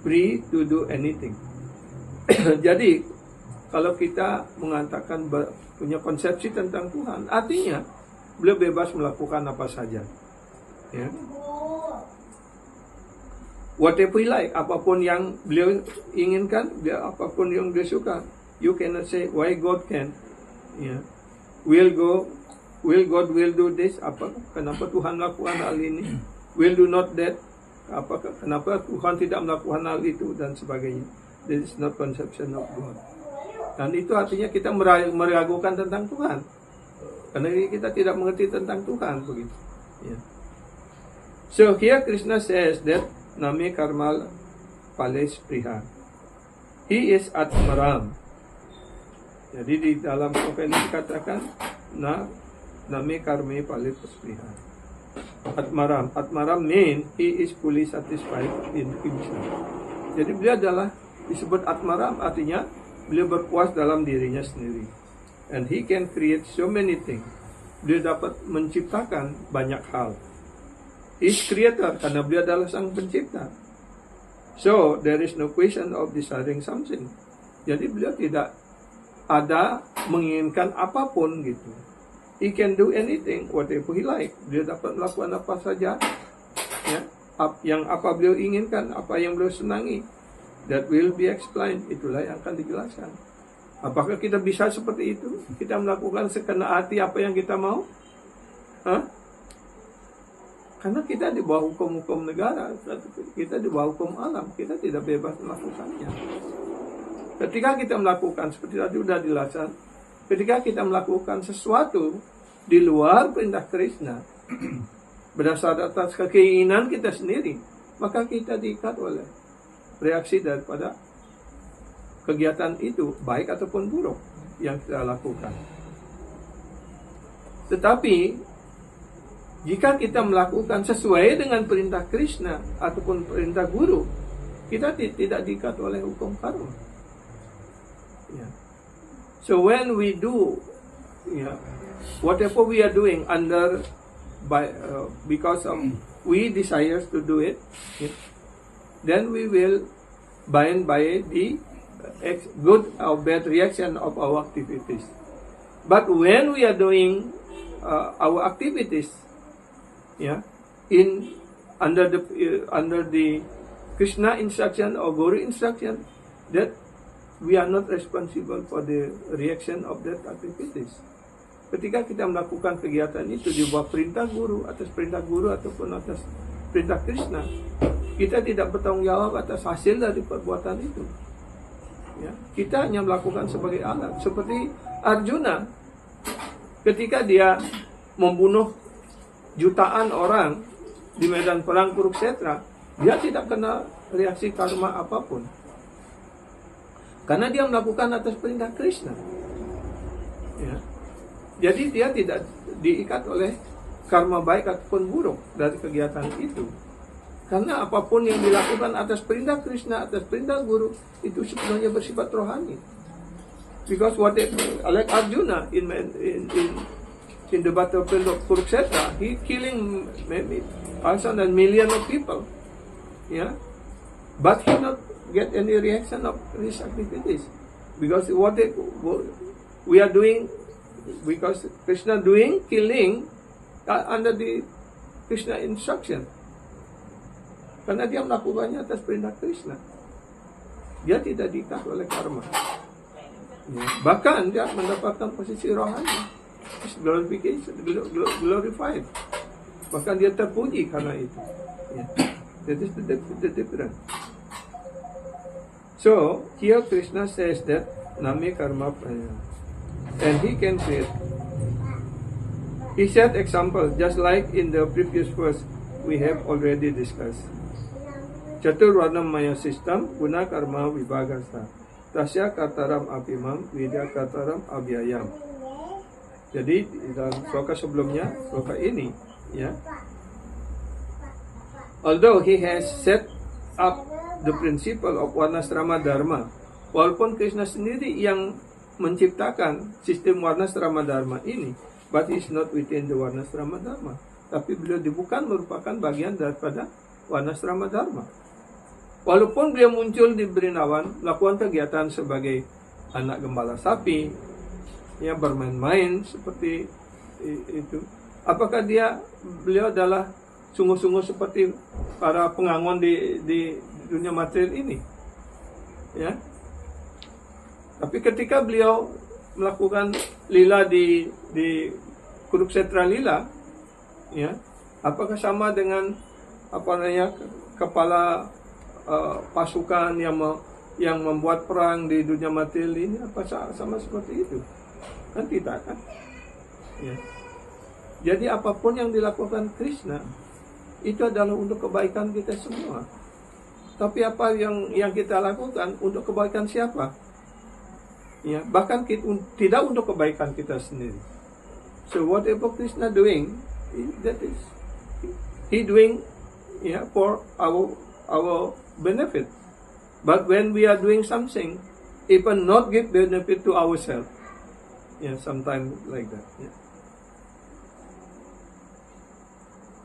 free to do anything. Jadi kalau kita mengatakan punya konsepsi tentang Tuhan, artinya beliau bebas melakukan apa saja. Ya. Whatever he like, apapun yang beliau inginkan, apapun yang dia suka. You cannot say why God can. Ya. Will God will do this? Kenapa Tuhan melakukan hal ini? Will do not that? Kenapa Tuhan tidak melakukan hal itu dan sebagainya? This is not conception of God. Dan itu artinya kita meragukan tentang Tuhan, karena kita tidak mengerti tentang Tuhan, begitu. Yeah. So here Krishna says that Name Karmal Pales Priha. He is Atmaram. Jadi di dalam Pokemon dikatakan Name Karme Pales Priha. Atmaram. Atmaram mean he is fully satisfied in himself. Jadi beliau adalah disebut Atmaram, artinya beliau berpuas dalam dirinya sendiri. And he can create so many things. Beliau dapat menciptakan banyak hal. He is creator karena beliau adalah sang pencipta. So there is no question of desiring something. Jadi beliau tidak ada menginginkan apapun gitu. He can do anything, whatever he like. Dia dapat melakukan apa saja, ya, yang apa beliau inginkan, apa yang beliau senangi. That will be explained. Itulah yang akan dijelaskan. Apakah kita bisa seperti itu? Kita melakukan sekendak hati apa yang kita mau? Hah? Karena kita di bawah hukum-hukum negara, kita di bawah hukum alam, kita tidak bebas melakukannya. Ketika kita melakukan, seperti tadi sudah dijelaskan, ketika kita melakukan sesuatu di luar perintah Krishna, berdasarkan atas keinginan kita sendiri, maka kita diikat oleh reaksi daripada kegiatan itu, baik ataupun buruk yang kita lakukan. Tetapi jika kita melakukan sesuai dengan perintah Krishna ataupun perintah guru, kita tidak diikat oleh hukum karma. Yeah. So when we do, whatever we are doing because of we desires to do it, then we will bind by the good or bad reaction of our activities. But when we are doing our activities, under the Krishna instruction or Guru instruction, that we are not responsible for the reaction of that activities. Ketika kita melakukan kegiatan itu di bawah perintah guru ataupun atas perintah Krishna, kita tidak bertanggung jawab atas hasil dari perbuatan itu. Ya, kita hanya melakukan sebagai alat. Seperti Arjuna, ketika dia membunuh jutaan orang di medan perang Kurukshetra, dia tidak kena reaksi karma apapun. Karena dia melakukan atas perintah Krishna. Ya. Jadi dia tidak diikat oleh karma baik ataupun buruk dari kegiatan itu. Karena apapun yang dilakukan atas perintah Krishna, atas perintah guru, itu sebenarnya bersifat rohani. Because like Arjuna in the battlefield of Kurukshetra, he killing maybe thousands and millions of people. Yeah. But he not get any reaction of his activities, because what we are doing, because Krishna doing killing under the Krishna instruction, karena dia melakukannya atas perintah Krishna, dia tidak diikat oleh karma. Ya. Bahkan dia mendapatkan posisi rohani, glorification, glorified. Bahkan dia terpuji karena itu. Ya. That is the difference. So, here Krishna says that Name Karma Praya. And he can say it. He set example, just like in the previous verse we have already discussed. Chaturvarnam Maya system, Guna Karma Vibhagasa. Tasya Kartaram Apimam, Vidya Kartaram Abhyayam. Jadi, dalam sloka sebelumnya, sloka ini, ya. Although he has set up the principle of Varnasrama Dharma, walaupun Krishna sendiri yang menciptakan sistem Varnasrama Dharma ini, but he is not within the Varnasrama Dharma. Tapi beliau bukan merupakan bagian daripada Varnasrama Dharma. Walaupun beliau muncul di Brindavan, melakukan kegiatan sebagai anak gembala sapi, ya, bermain-main seperti itu. Apakah beliau adalah sungguh-sungguh seperti para pengangon di dunia material ini? Ya. Tapi ketika beliau melakukan lila di Kurukshetra lila, ya, apakah sama dengan kepala pasukan yang membuat perang di dunia material ini? Apa sama seperti itu? Kan tidak, kan? Ya. Jadi apapun yang dilakukan Krishna itu adalah untuk kebaikan kita semua. Tapi apa yang kita lakukan untuk kebaikan siapa? Ya, bahkan tidak untuk kebaikan kita sendiri. So whatever Krishna doing, that is He doing for our benefit. But when we are doing something, even not give benefit to ourselves, sometimes like that.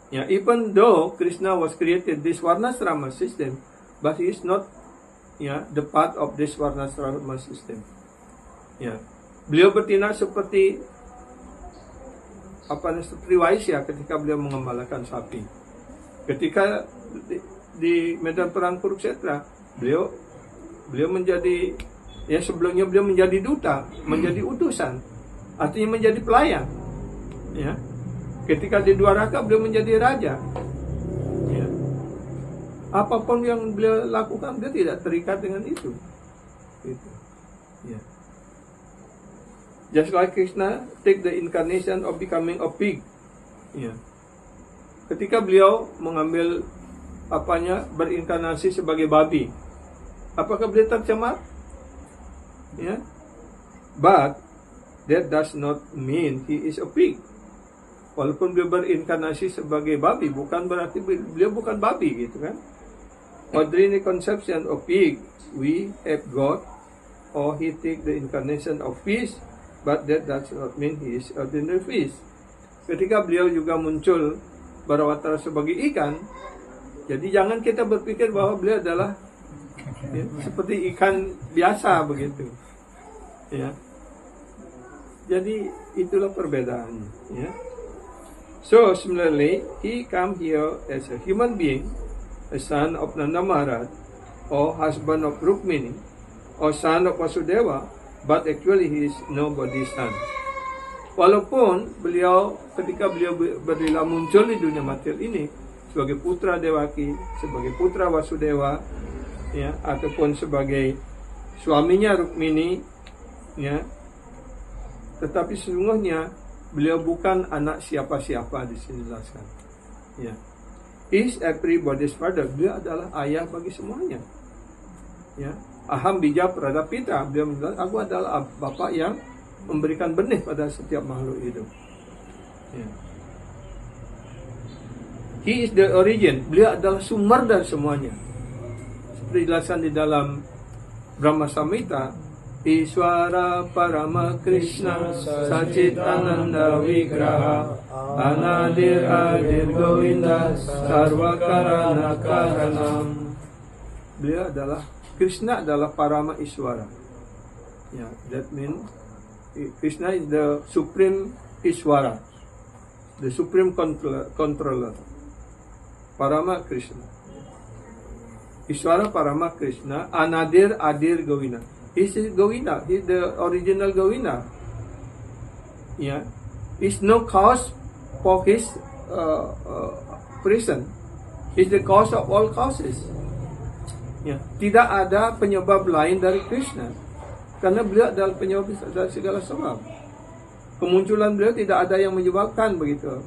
Even though Krishna was created this Varnasrama system, but he is not the part of this Varnasrama system. Beliau bertindak seperti seperti Vaisya ketika beliau mengembalakan sapi. Ketika di medan perang Kurukshetra, beliau menjadi sebelumnya beliau menjadi duta, menjadi utusan, artinya menjadi pelayan. Ketika di Dwaraka beliau menjadi raja. Apapun yang beliau lakukan, beliau tidak terikat dengan itu. Just like Krishna take the incarnation of becoming a pig. Ketika beliau mengambil berinkarnasi sebagai babi, apakah beliau tercemar? But that does not mean he is a pig. Walaupun beliau berinkarnasi sebagai babi, bukan berarti beliau bukan babi, gitu kan? Ordinary conception of pig, we have God, or he take the incarnation of fish, but that does not mean he is ordinary fish. Ketika beliau juga muncul Barawatara sebagai ikan, jadi jangan kita berpikir bahwa beliau adalah seperti ikan biasa begitu. Jadi itulah perbedaannya. So similarly, he come here as a human being, a son of Nanda Maharaj, or husband of Rukmini, or son of Vasudeva, but actually he is nobody's son. Walaupun ketika beliau berlila muncul di dunia material ini sebagai putra Devaki, sebagai putra Vasudeva, ataupun sebagai suaminya Rukmini, tetapi sesungguhnya beliau bukan anak siapa-siapa, di sini jelaskan. He is everybody's father. Beliau adalah ayah bagi semuanya. Aham bija pradapita. Beliau bilang, aku adalah bapak yang memberikan benih pada setiap makhluk hidup. He is the origin. Beliau adalah sumber dari semuanya. Seperti dijelaskan di dalam Brahma Samhita, Iswara Parama Krishna Sachitananda Vigraha Anadir Adir Govinda Sarva Karana Karanam. Beliau adalah Krishna, adalah Parama Iswara. That means Krishna is the supreme Iswara, the supreme controller. Parama Krishna, Iswara Parama Krishna, Anadir Adir Govinda. He's Govinda. He's the original Govinda. Is no cause for his presence. He's the cause of all causes. Tidak ada penyebab lain dari Krishna, karena beliau adalah penyebab dari segala sebab. Kemunculan beliau tidak ada yang menyebabkan begitu.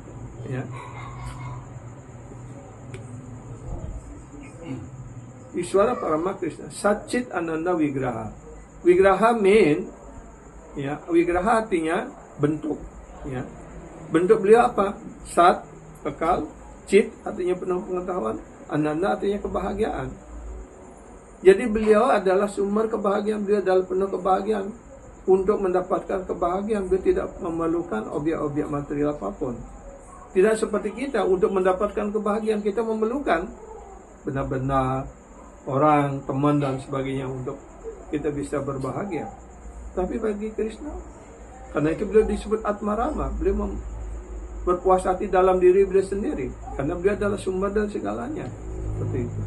Iswara Parama Krishna Satchit Ananda Vigraha. Vigraha mean, Vigraha artinya bentuk. Bentuk beliau apa? Sat, kekal. Chit artinya penuh pengetahuan. Ananda artinya kebahagiaan. Jadi beliau adalah sumber kebahagiaan. Beliau adalah penuh kebahagiaan. Untuk mendapatkan kebahagiaan, beliau tidak memerlukan objek-objek material apapun. Tidak seperti kita, untuk mendapatkan kebahagiaan kita memerlukan benar-benar orang, teman dan sebagainya untuk kita bisa berbahagia. Tapi bagi Krishna, karena itu beliau disebut Atmarama, beliau berpuas hati dalam diri beliau sendiri, karena beliau adalah sumber dan segalanya. Seperti itu.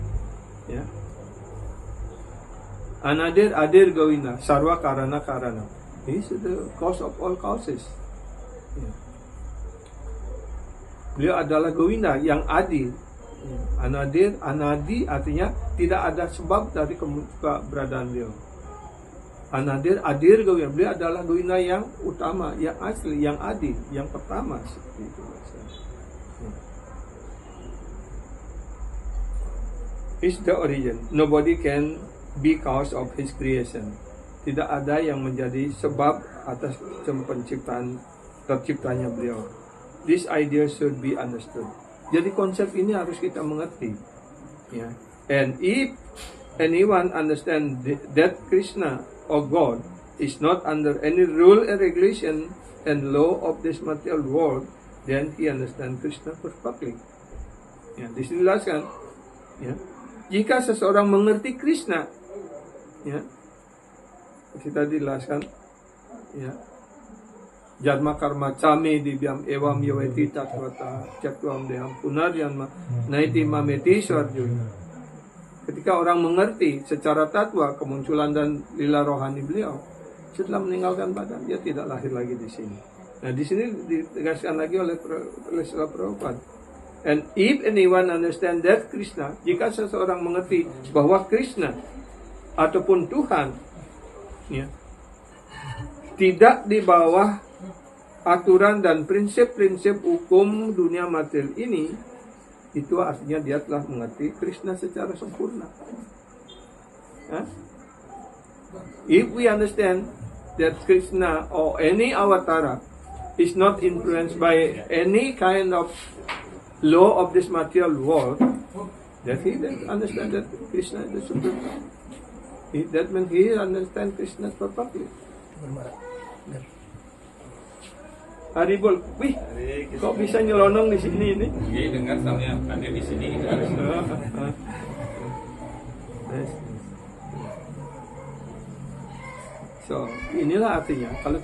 Anadir Adir Govinda Sarva Karana Karana. He is the cause of all causes. Beliau adalah Govinda yang adil. Anadir, anadi artinya tidak ada sebab dari keberadaan beliau. Anadir, adir Govinda. Beliau adalah Govinda yang utama, yang asli, yang adil, yang pertama. Seperti itu. Is the origin. Nobody can be cause of his creation. Tidak ada yang menjadi sebab atas terciptanya beliau. This idea should be understood. Jadi konsep ini harus kita mengerti. Ya. And if anyone understand that Krishna or God is not under any rule and regulation and law of this material world, then he understand Krishna perfectly. Ya, dijelaskan. Ya. Jika seseorang mengerti Krishna, ya, kita dijelaskan, ya, Jarma karma came dibyam evam yaweti tatvata cakram deham punaryanma naiti mameti swarjuna. Ketika orang mengerti secara tatwa kemunculan dan lila rohani beliau, setelah meninggalkan badan dia tidak lahir lagi di sini. Nah, di sini ditegaskan lagi oleh Srila Prabhupada. And if anyone understand that Krishna, jika seseorang mengerti bahwa Krishna ataupun Tuhan, ya, tidak di bawah aturan dan prinsip-prinsip hukum dunia material ini, itu artinya dia telah mengerti Krishna secara sempurna. If we understand that Krishna or any avatara is not influenced by any kind of law of this material world, that he then understand that Krishna is the supreme. That means he understand Krishna perfectly. Haribol, wih, kok bisa nyelonong di sini ini? Iya, dengar soalnya ada di sini. So, inilah artinya kalau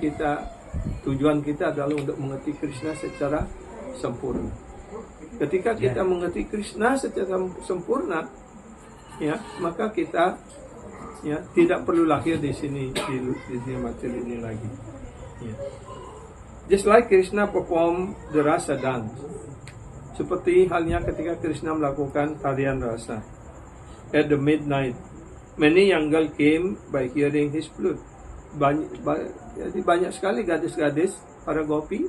tujuan kita adalah untuk mengerti Krishna secara sempurna. Ketika kita mengerti Krishna secara sempurna, ya, maka kita, ya, tidak perlu lahir di sini di dunia material ini lagi. Ya. Just like Krishna perform the rasa dance, seperti halnya ketika Krishna melakukan tarian rasa. At the midnight, many young girls came by hearing his flute. Jadi banyak sekali gadis-gadis para gopi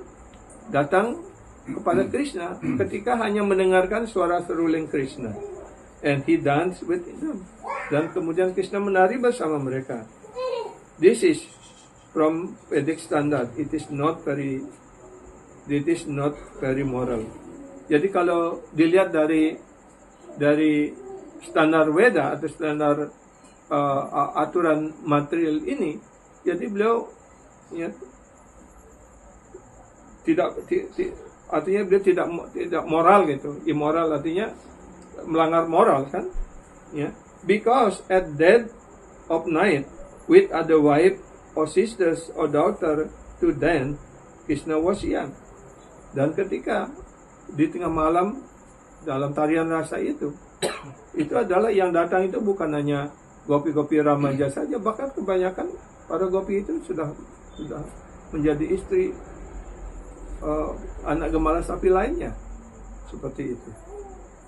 datang kepada Krishna ketika hanya mendengarkan suara seruling Krishna. And he danced with them. Dan kemudian Krishna menari bersama mereka. This is from Vedic standard, it is not very moral. Jadi kalau dilihat dari standar Veda atau standar aturan material ini, jadi beliau, ya, artinya beliau tidak moral gitu. Immoral artinya melanggar moral kan? Ya, because at dead of night with other wife or sisters or daughter to dance, Krishna was young. Dan ketika di tengah malam dalam tarian rasa itu adalah yang datang itu bukan hanya gopi-gopi remaja saja, bahkan kebanyakan para gopi itu sudah menjadi istri anak gembala sapi lainnya, seperti itu.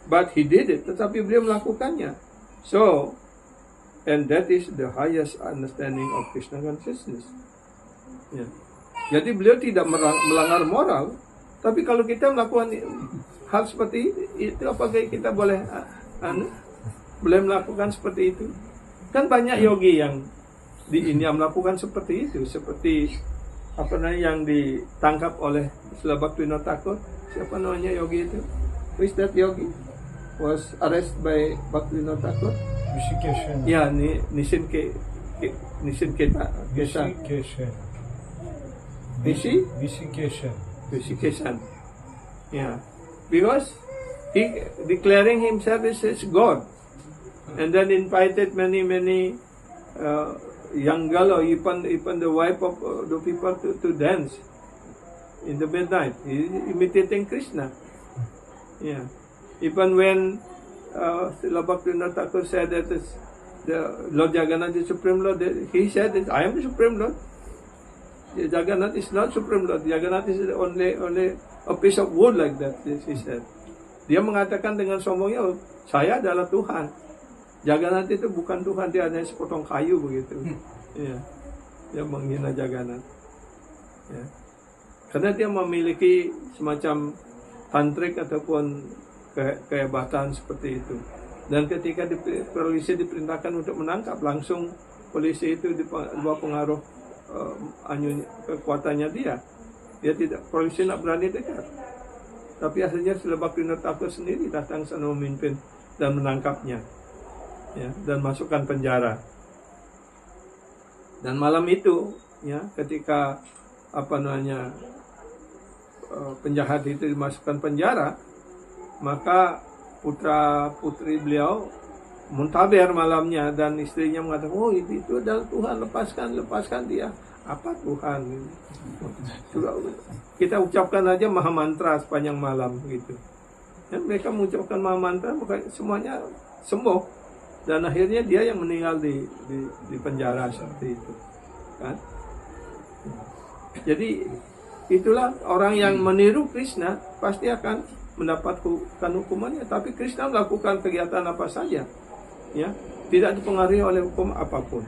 But he did it, tetapi beliau melakukannya. So, and that is the highest understanding of Krishna consciousness. Ya. Jadi beliau tidak melanggar moral, tapi kalau kita melakukan hal seperti itu, apakah kita boleh melakukan seperti itu? Kan banyak yogi yang di India melakukan seperti itu, seperti yang ditangkap oleh Srila Bhaktivinoda Thakur. Siapa namanya yogi itu? Who is that yogi? Was arrested by Bhaktivinoda Thakur. Rishikeshan. Ya, Nishinketa. Rishikeshan. Yeah, because he declaring himself as God, and then invited many young girl or even the wife of the people to dance in the midnight. He imitating Krishna. Yeah, even when Srila Bhaktivinoda Thakur said that the Lord Jagannath is Supreme Lord, he said that I am the Supreme Lord. Jagannath is not Supreme Lord. Jagannath is only a piece of wood like that, he said. Dia mengatakan dengan sombongnya, saya adalah Tuhan. Jagannath itu bukan Tuhan, dia hanya sepotong kayu begitu. Ya, dia menghina Jagannath. Ya. Karena dia memiliki semacam tantrik ataupun kehebatan seperti itu. Dan ketika polisi diperintahkan untuk menangkap, langsung polisi itu di bawah pengaruh kekuatannya dia tidak, polisi tidak berani dekat. Tapi akhirnya Srila Bhaktivinoda Thakur sendiri datang sana memimpin dan menangkapnya, ya, dan masukkan penjara. Dan malam itu, ya, ketika penjahat itu dimasukkan penjara, maka putra putri beliau muntaber malamnya, dan istrinya mengatakan, oh itu adalah Tuhan, lepaskan dia. Apa Tuhan? Kita ucapkan aja maha mantra sepanjang malam gitu. Dan mereka mengucapkan maha mantra, maka semuanya sembuh. Dan akhirnya dia yang meninggal di penjara seperti itu, kan? Jadi itulah orang yang meniru Krishna pasti akan mendapatkan hukumannya. Tapi Krishna melakukan kegiatan apa saja, ya, tidak dipengaruhi oleh hukum apapun.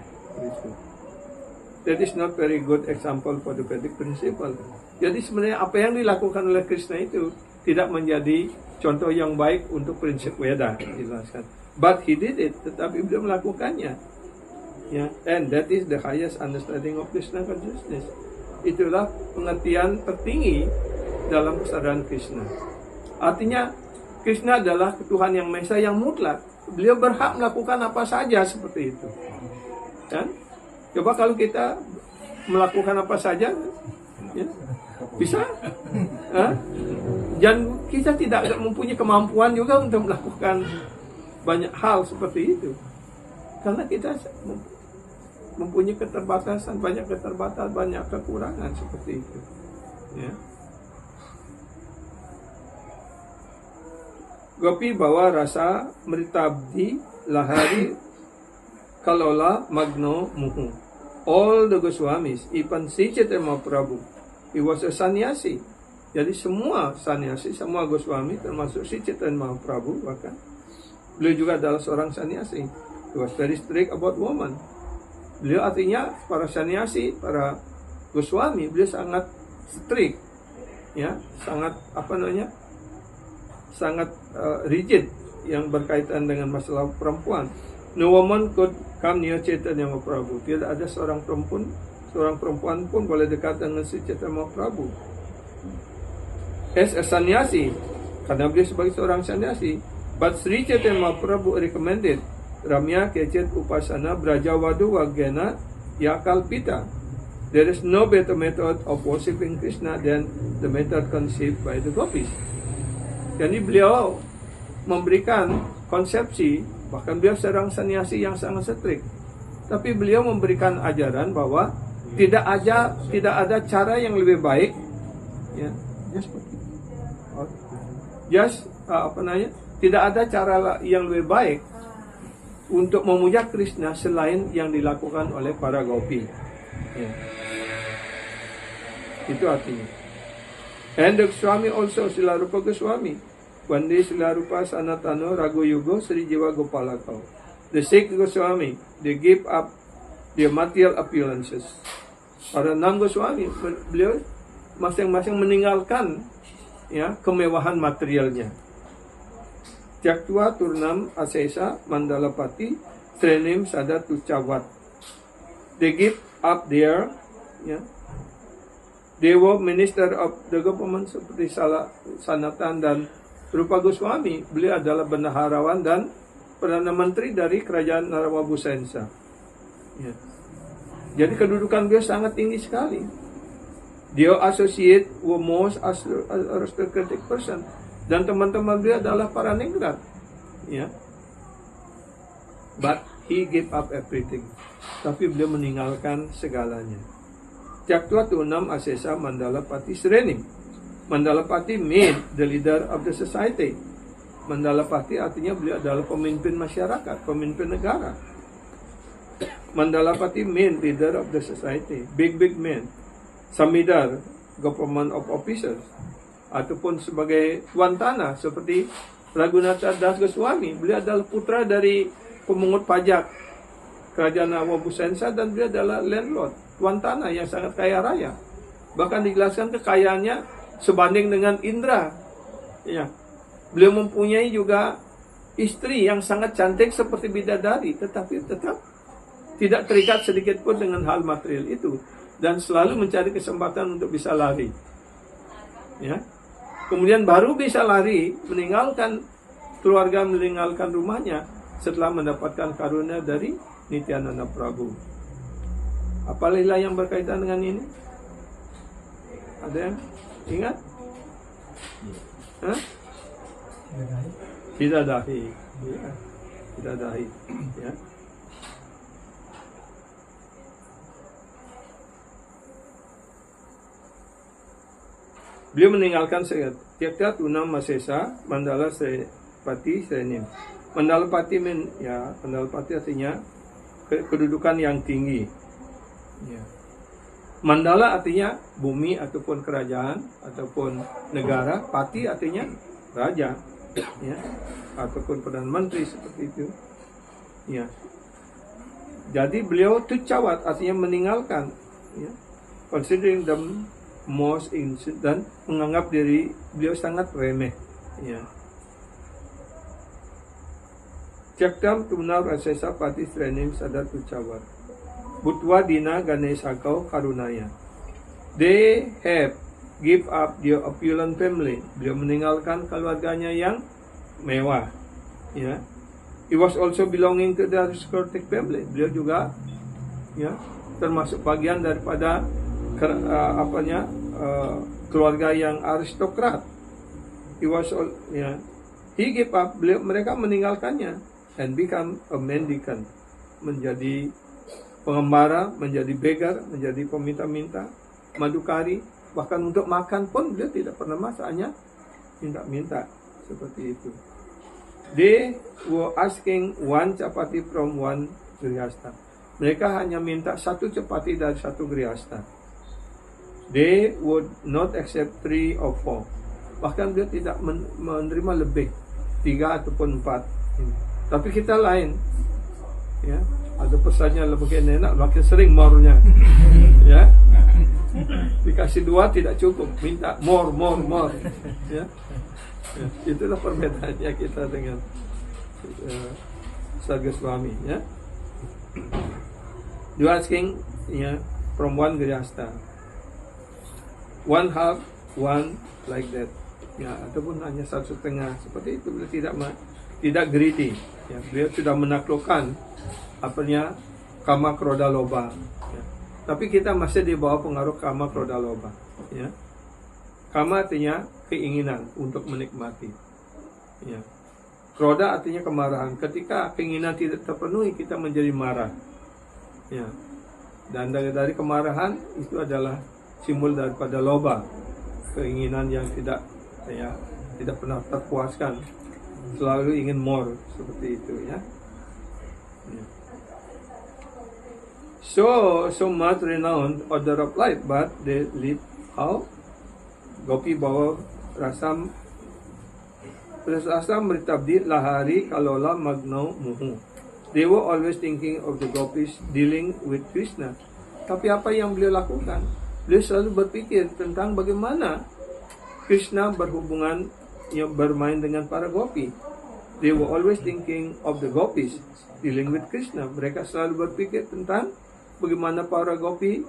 That is not very good example for the Vedic principle. Jadi sebenarnya apa yang dilakukan oleh Krishna itu tidak menjadi contoh yang baik untuk prinsip Veda, dijelaskan. But he did it, tetapi beliau melakukannya. Ya, and that is the highest understanding of Krishna consciousness. Itulah pengertian tertinggi dalam kesadaran Krishna. Artinya Krishna adalah Tuhan yang Maha Esa yang mutlak. Beliau berhak melakukan apa saja seperti itu. Kan? Coba kalau kita melakukan apa saja, ya, bisa? Dan kita tidak mempunyai kemampuan juga untuk melakukan banyak hal seperti itu. Karena kita mempunyai keterbatasan, banyak kekurangan seperti itu. Ya. Gopi bawa rasa mritabdi lahari kalola magno muhu. All the Goswamis, even Sri Chaitanya Mahaprabhu, he was a sannyasi. Jadi semua sannyasi, semua Goswami, termasuk Sri Chaitanya Mahaprabhu, bahkan beliau juga adalah seorang sannyasi. He was very strict about women. Beliau artinya para sannyasi, para Goswami, beliau sangat strict, ya, sangat sangat rigid yang berkaitan dengan masalah perempuan. No woman could come near Chaitanya Mahaprabhu. Tidak ada seorang perempuan pun boleh dekat dengan Sri Chaitanya Mahaprabhu. As a sannyasi, karena beliau sebagai seorang sannyasi, but Sri Chaitanya Mahaprabhu recommended Ramya Kecet Upasana Brajawadu Wagena Yakalpita. There is no better method of worshiping Krishna than the method conceived by the gopis. Jadi beliau memberikan konsepsi, bahkan beliau seorang sannyasi yang sangat strict, tapi beliau memberikan ajaran bahwa tidak ada cara yang lebih baik, ya, tidak ada cara yang lebih baik untuk memuja Krishna selain yang dilakukan oleh para gopi. Ya. Itu artinya. And the Swami also, Srila Rupa Goswami, Vande Srila Rupa Sanatano Ragu Yugo Sri Jiva Gopalakau. The six Goswami, they give up their material appearances. Para 6 Goswami, beliau masing-masing meninggalkan, ya, kemewahan materialnya. Tyaktva Turnam Asesa Mandalapati Srenim Sadat Tucawat. They give up their, ya, they were minister of the government seperti Sanatan dan Rupa Goswami. Beliau adalah bendaharawan dan Perdana Menteri dari kerajaan Narawabhusensa. Ya. Jadi kedudukan beliau sangat tinggi sekali. Dia associate with most aristocratic person. Dan teman-teman beliau adalah para ningrat. Ya. But he gave up everything. Tapi beliau meninggalkan segalanya. Tyaktva Tunam Asesa Mandalapati Srenim. Mandalapati mean the leader of the society. Mandalapati artinya beliau adalah pemimpin masyarakat, pemimpin negara. Mandalapati mean leader of the society, big man. Samidar, government of officers. Ataupun sebagai tuan tanah seperti Raghunatha Das Goswami. Beliau adalah putra dari pemungut pajak kerajaan Narawabhusensa dan beliau adalah landlord, tuan tanah yang sangat kaya raya. Bahkan dijelaskan kekayaannya sebanding dengan Indra. Ya. Beliau mempunyai juga istri yang sangat cantik seperti bidadari, tetapi tetap tidak terikat sedikit pun dengan hal material itu dan selalu mencari kesempatan untuk bisa lari. Ya. Kemudian baru bisa lari, meninggalkan keluarga, meninggalkan rumahnya setelah mendapatkan karunia dari Nityananda Prabhu. Apa lila yang berkaitan dengan ini? Ada yang ingat? Hah? Bidadahi. Ya. Bidadahi. Ya. Beliau meninggalkan Tyakta Tuna Masesa Mandala Pati Srenim. Mandala Pati Mandala Pati artinya kedudukan yang tinggi. Ya. Mandala artinya bumi ataupun kerajaan ataupun negara. Pati artinya raja, ya, ataupun perdana menteri seperti itu. Ya. Jadi beliau tucawat artinya meninggalkan. Ya. Considering them most innocent, dan menganggap diri beliau sangat remeh. Ya. Caktam Tumna Rasesa Pati Srenim Sadat Ucawat Butwa Dina Ganesakau Karunaya. They have give up their opulent family. Beliau meninggalkan keluarganya yang mewah. Ya. He was also belonging to the aristocratic family. Beliau juga, ya, termasuk bagian daripada keluarga yang aristokrat. He was he gave up. Mereka meninggalkannya and become a mendicant, menjadi pengembara, menjadi beggar, menjadi peminta-minta, madukari, bahkan untuk makan pun dia tidak pernah masaknya, minta seperti itu. They were asking one chapati from one grihastha. Mereka hanya minta satu chapati dari satu grihastha. They would not accept 3 or 4. Bahkan dia tidak menerima lebih 3 ataupun 4. Tapi kita lain, ya, ada pesannya lebih enak, makin sering mornya. Ya, dikasih 2 tidak cukup, minta more. Ya, ya, itulah perbedaannya kita dengan Sargaswami. Ya, you asking, ya, from one grihastha. One half, one like that, ya, ataupun hanya 1/2 seperti itu. Beliau tidak greedy, ya. Beliau sudah menaklukkan kama kroda loba, ya. Tapi kita masih di bawah pengaruh kama kroda loba, ya. Kama artinya keinginan untuk menikmati, ya. Kroda artinya kemarahan. Ketika keinginan tidak terpenuhi, kita menjadi marah, ya. Dan dari kemarahan itu adalah simbol daripada loba, keinginan yang tidak pernah terpuaskan, selalu ingin more, seperti itu, ya. So much renowned order of life, but they live how? Gopi bawa rasam meritabdi lahari kalola magno muhu. They were always thinking of the gopis dealing with Krishna. Tapi apa yang beliau lakukan? Beliau selalu berpikir tentang bagaimana Krishna berhubungan, yang bermain dengan para gopi. They were always thinking of the gopis dealing with Krishna. Mereka selalu berpikir tentang bagaimana para gopi,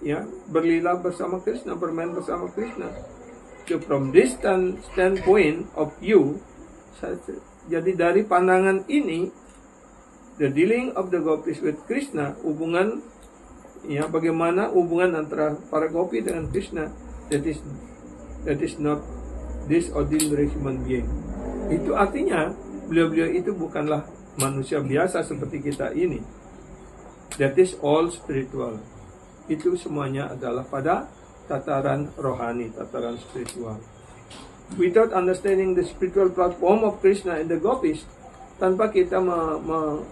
ya, berlila bersama Krishna, bermain bersama Krishna. So from this standpoint of view, jadi dari pandangan ini, the dealing of the gopis with Krishna, hubungan, ya, bagaimana hubungan antara para gopi dengan Krishna, that is not this ordinary human being. Itu artinya beliau-beliau itu bukanlah manusia biasa seperti kita ini. That is all spiritual. Itu semuanya adalah pada tataran rohani, tataran spiritual. Without understanding the spiritual platform of Krishna and the gopis, tanpa kita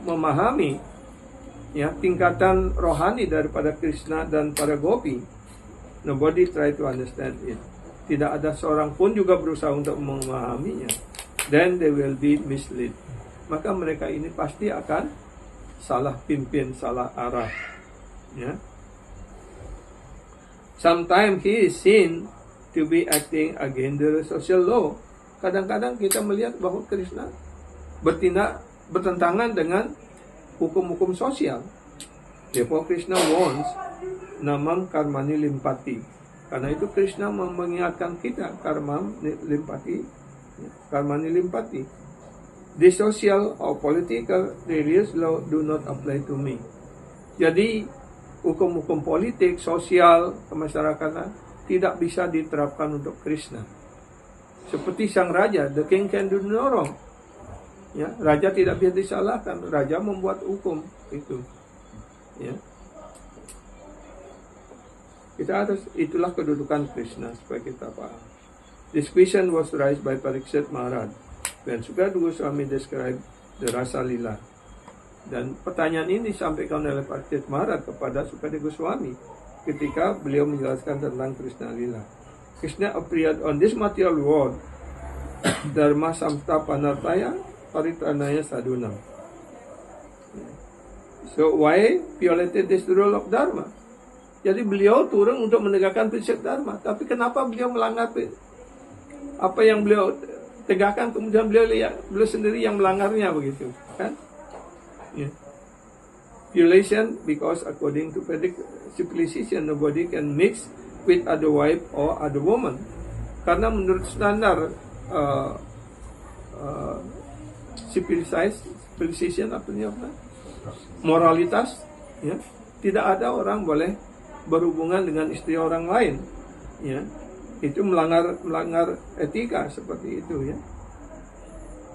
memahami, ya, tingkatan rohani daripada Krishna dan para gopi, nobody try to understand it. Tidak ada seorang pun juga berusaha untuk memahaminya. Then they will be misled. Maka mereka ini pasti akan salah pimpin, salah arah, ya. Sometimes he is seen to be acting against the social law. Kadang-kadang kita melihat bahwa Krishna bertindak bertentangan dengan hukum-hukum sosial. Therefore Krishna warns namam karmani limpati. Karena itu Krishna mengingatkan kita karma nilimpati, karma nilimpati. The social or political religious law do not apply to me. Jadi hukum-hukum politik, sosial, kemasyarakatan tidak bisa diterapkan untuk Krishna. Seperti sang raja, the king can do no wrong. Ya, raja tidak bisa disalahkan. Raja membuat hukum itu. Ya. Itulah kedudukan Krishna supaya kita paham. This question was raised by Parikshit Maharaj when Sukadeva Goswami described the Rasa Lila. Dan pertanyaan ini disampaikan oleh Parikshit Maharaj kepada Sukadeva Goswami ketika beliau menjelaskan tentang Krishna Lila. Krishna appeared on this material world Dharma Samsta Panartaya Paritranaya Sadunam. So why violated this rule of Dharma? Jadi beliau turun untuk menegakkan prinsip Dharma. Tapi kenapa beliau melanggar apa yang beliau tegakkan, kemudian beliau sendiri yang melanggarnya begitu, kan? Yeah. Violation because according to Vedic civilization nobody can mix with other wife or other woman. Karena menurut standar civilization artinya apa? Moralitas, ya, tidak ada orang boleh berhubungan dengan istri orang lain, ya. Itu melanggar etika seperti itu, ya.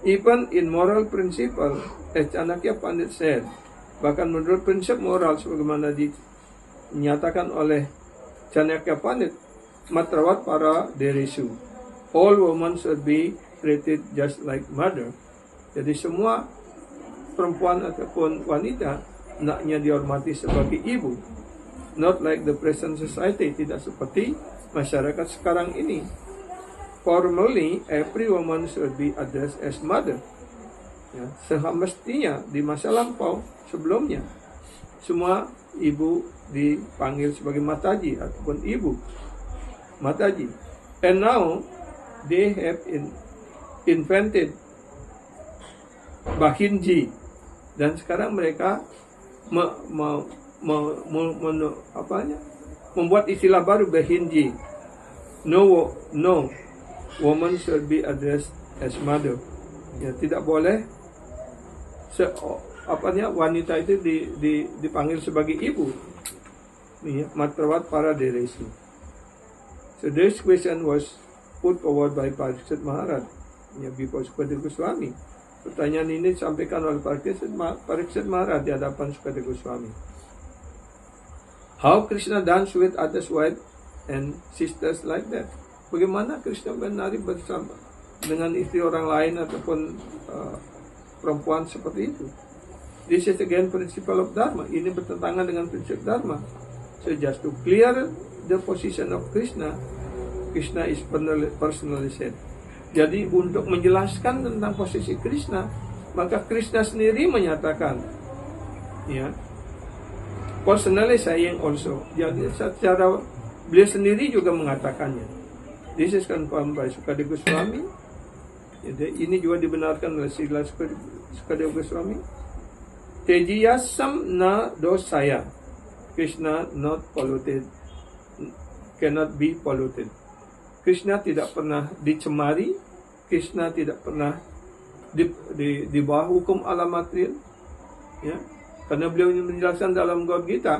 Even in moral principle, as Chanakya Pandit said, bahkan menurut prinsip moral sebagaimana dinyatakan oleh Chanakya Pandit, matrawat para derisu, all women should be treated just like mother. Jadi semua perempuan ataupun wanita hendaknya dihormati sebagai ibu, not like the present society, tidak seperti masyarakat sekarang ini. Formally, every woman should be addressed as mother. Ya, semestinya di masa lampau sebelumnya semua ibu dipanggil sebagai mataji ataupun ibu, mataji. And now they have invented bahinji, dan sekarang mereka membuat istilah baru bahinji. No woman should be addressed as mother. Ya, tidak boleh wanita itu dipanggil sebagai ibu. Ya, matrawat para deresi. So this question was put forward by Parikshit Maharaj, ya, before Sukadeva Goswami. Pertanyaan ini disampaikan oleh Parikshit Maharaj di hadapan Sukadeva Goswami. How Krishna dance with others' wives and sisters like that? Bagaimana Krishna menari bersama dengan istri orang lain ataupun perempuan seperti itu? This is again principle of Dharma. Ini bertentangan dengan prinsip Dharma. So just to clear the position of Krishna, Krishna is personally said. Jadi untuk menjelaskan tentang posisi Krishna, maka Krishna sendiri menyatakan, ya, personally saying also. Jadi secara beliau sendiri juga mengatakannya. This is confirmed by Sukadeva Goswami. Jadi ini juga dibenarkan oleh Srila Sukadeva Goswami. Tejiyasam na dosaya. Krishna not polluted, cannot be polluted. Krishna tidak pernah dicemari, Krishna tidak pernah di bawah hukum alam material, ya. Karena beliau menjelaskan dalam Bhagavad Gita,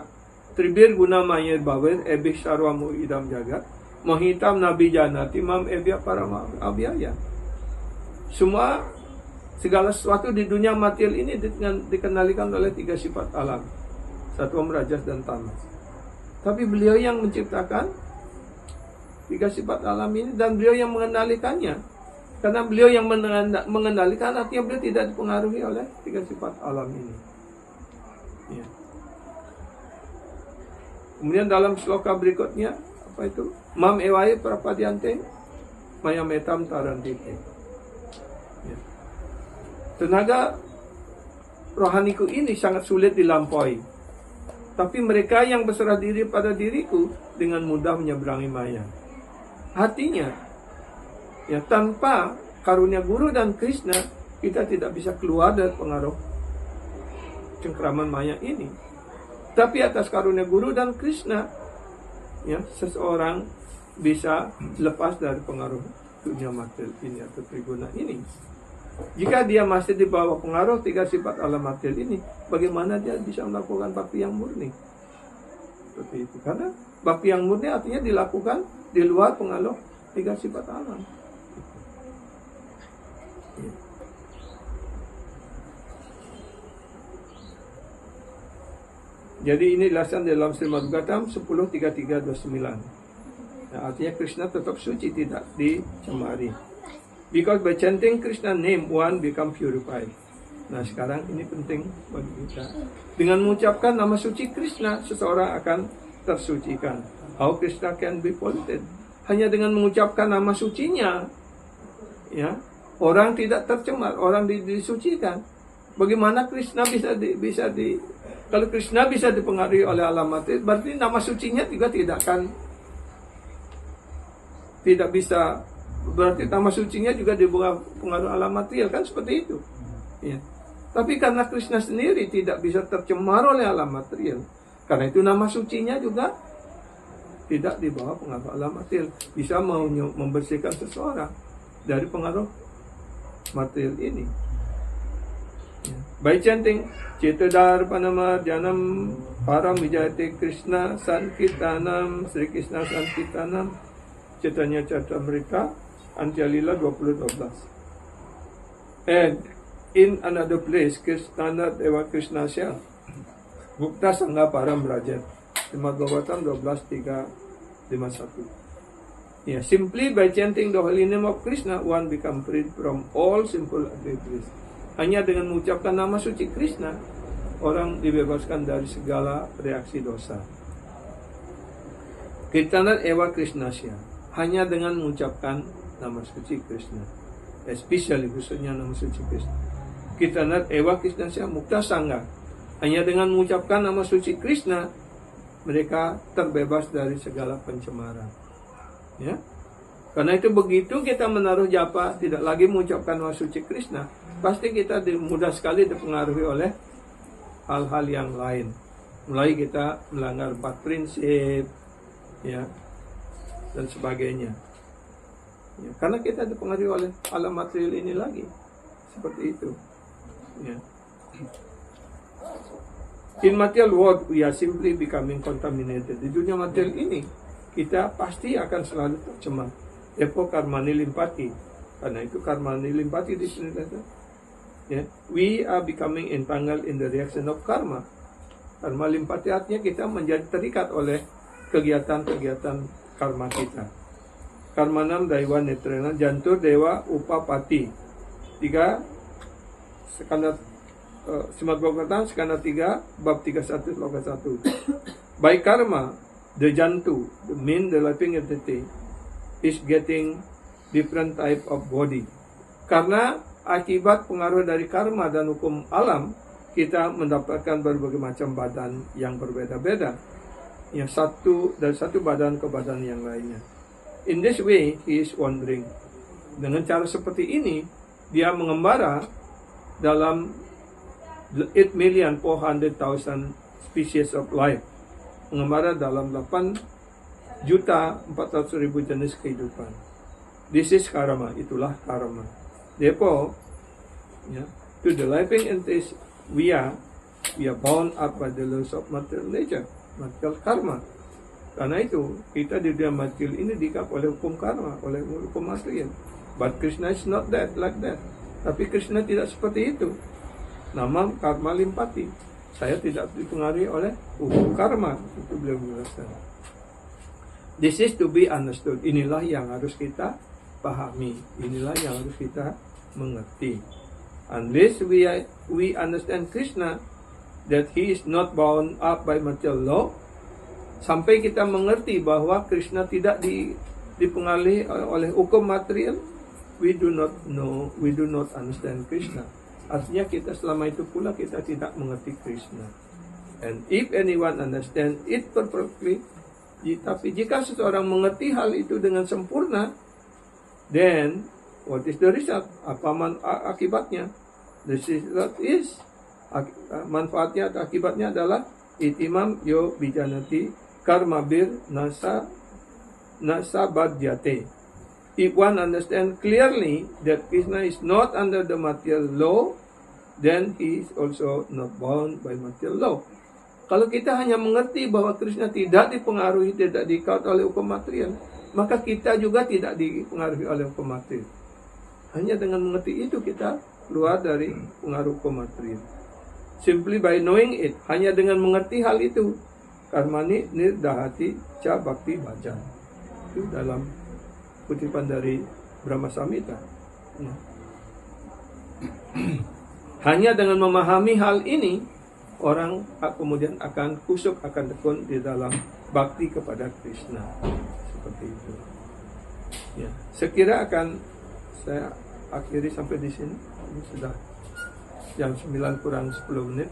Tribir guna mayir bhavet ebih sarwamu idam jagat, mahitam nabi janati mam ebya parama abhyaya. Semua segala sesuatu di dunia material ini dikenalikan oleh tiga sifat alam, Sattvam, Rajas, dan Tamas. Tapi beliau yang menciptakan tiga sifat alam ini, dan beliau yang mengendalikannya. Karena beliau yang mengendalikan, artinya beliau tidak dipengaruhi oleh tiga sifat alam ini, ya. Kemudian dalam sloka berikutnya, apa itu? Mam ewaye prapadyante mayametam tarantite, ya. Tenaga rohaniku ini sangat sulit dilampaui, tapi mereka yang berserah diri pada diriku dengan mudah menyeberangi maya. Artinya, ya, tanpa karunia guru dan Krishna, kita tidak bisa keluar dari pengaruh cengkraman maya ini. Tapi atas karunia guru dan Krishna, ya, seseorang bisa lepas dari pengaruh dunia material ini atau triguna ini. Jika dia masih di bawah pengaruh tiga sifat alam material ini, bagaimana dia bisa melakukan bakti yang murni? Seperti itu. Karena bakti yang murni artinya dilakukan di luar pengaruh tiga sifat alam. Jadi ini dijelaskan dalam Srimad Bhagavatam 10:33-29. Nah, artinya Krishna tetap suci, tidak dicemari. Because by chanting Krishna name, one become purified. Nah, sekarang ini penting bagi kita. Dengan mengucapkan nama suci Krishna, seseorang akan tersucikan. How Krishna can be polluted? Hanya dengan mengucapkan nama sucinya, ya, orang tidak tercemar, orang disucikan. Bagaimana Krishna kalau Krishna bisa dipengaruhi oleh alam material, berarti nama sucinya juga tidak bisa, berarti nama sucinya juga dibawa pengaruh alam material, kan seperti itu. Ya. Tapi karena Krishna sendiri tidak bisa tercemar oleh alam material, karena itu nama sucinya juga tidak dibawa pengaruh alam material, bisa membersihkan seseorang dari pengaruh material ini. By chanting Cetadarpanama Janam Param Vijayate Krishna Sankirtanam Sri Krishna Sankirtanam Chaitanya Charitamrita Antyalila 20:12. And in another place Krishna Deva Krishna Sya Gupta Sangha Param Rajat Srimad Bhagavatam 12:3-51. Yeah, simply by chanting the holy name of Krishna, one become freed from all sinful activities. Hanya dengan mengucapkan nama suci Krishna, orang dibebaskan dari segala reaksi dosa. Kirtanan Ewa Krishnasya. Hanya dengan mengucapkan nama suci Krishna. Especially khususnya nama suci Krishna. Kirtanan Ewa Krishnasya Mukta Sangha. Hanya dengan mengucapkan nama suci Krishna, mereka terbebas dari segala pencemaran. Ya. Karena itu begitu kita menaruh japa, tidak lagi mengucapkan nama suci Krishna, pasti kita mudah sekali dipengaruhi oleh hal-hal yang lain. Mulai kita melanggar 4 prinsip, ya, dan sebagainya. Ya, karena kita dipengaruhi oleh alam material ini lagi, seperti itu. Ya. In material world, we are simply becoming contaminated. Di dunia material ini, kita pasti akan selalu tercemar. Therefore, karmani limpati. Karena itu karmani limpati di sini. Yeah. We are becoming entangled in the reaction of karma. Karma limpati artinya kita menjadi terikat oleh kegiatan-kegiatan karma kita. Karmanam Daiwa Netrena Jantur Dewa Upapati. 3 skala Srimad Bhagavatam skala 3 bab 31 sloka 1. By karma, the jantu, the main developing entity, is getting different type of body. Karena akibat pengaruh dari karma dan hukum alam, kita mendapatkan berbagai macam badan yang berbeda-beda. Yang dari satu badan ke badan yang lainnya. In this way, he is wandering. Dengan cara seperti ini, dia mengembara dalam 8,400,000 species of life. Mengembara dalam 8,400,000 jenis kehidupan. This is karma, itulah karma. Therefore, to the living entities, we are bound up by the laws of material nature, material karma. Karena itu, kita di dunia material ini diikat oleh hukum karma, oleh hukum material. But Krishna is not like that. Tapi Krishna tidak seperti itu. Nama karma limpati. Saya tidak dipengaruhi oleh hukum karma. Itu beliau menjelaskan. This is to be understood. Inilah yang harus kita pahami. Inilah yang harus kita mengerti. Unless we understand Krishna, that he is not bound up by material law, sampai kita mengerti bahwa Krishna tidak dipengaruhi oleh hukum material, we do not know, we do not understand Krishna. Artinya kita selama itu pula kita tidak mengerti Krishna. And if anyone understand it perfectly, tapi jika seseorang mengerti hal itu dengan sempurna, then what is the result? Apa akibatnya? The result is manfaatnya atau akibatnya adalah itimam yo bijanati karma bir nasa nasabadyate. If one understands clearly that Krishna is not under the material law, then he is also not bound by material law. Kalau kita hanya mengerti bahwa Krishna tidak dipengaruhi, tidak diikat oleh hukum material, maka kita juga tidak dipengaruhi oleh hukum material. Hanya dengan mengerti itu kita keluar dari pengaruh hukum material. Simply by knowing it, hanya dengan mengerti hal itu. Karmani nirdahati ca bhakti baca. Itu dalam kutipan dari Brahma Samhita. Hanya dengan memahami hal ini, orang kemudian akan kusuk, akan tekun di dalam bakti kepada Krishna. Seperti itu. Ya, sekira akan saya akhiri sampai di sini. Ini sudah jam 9 kurang 10 menit.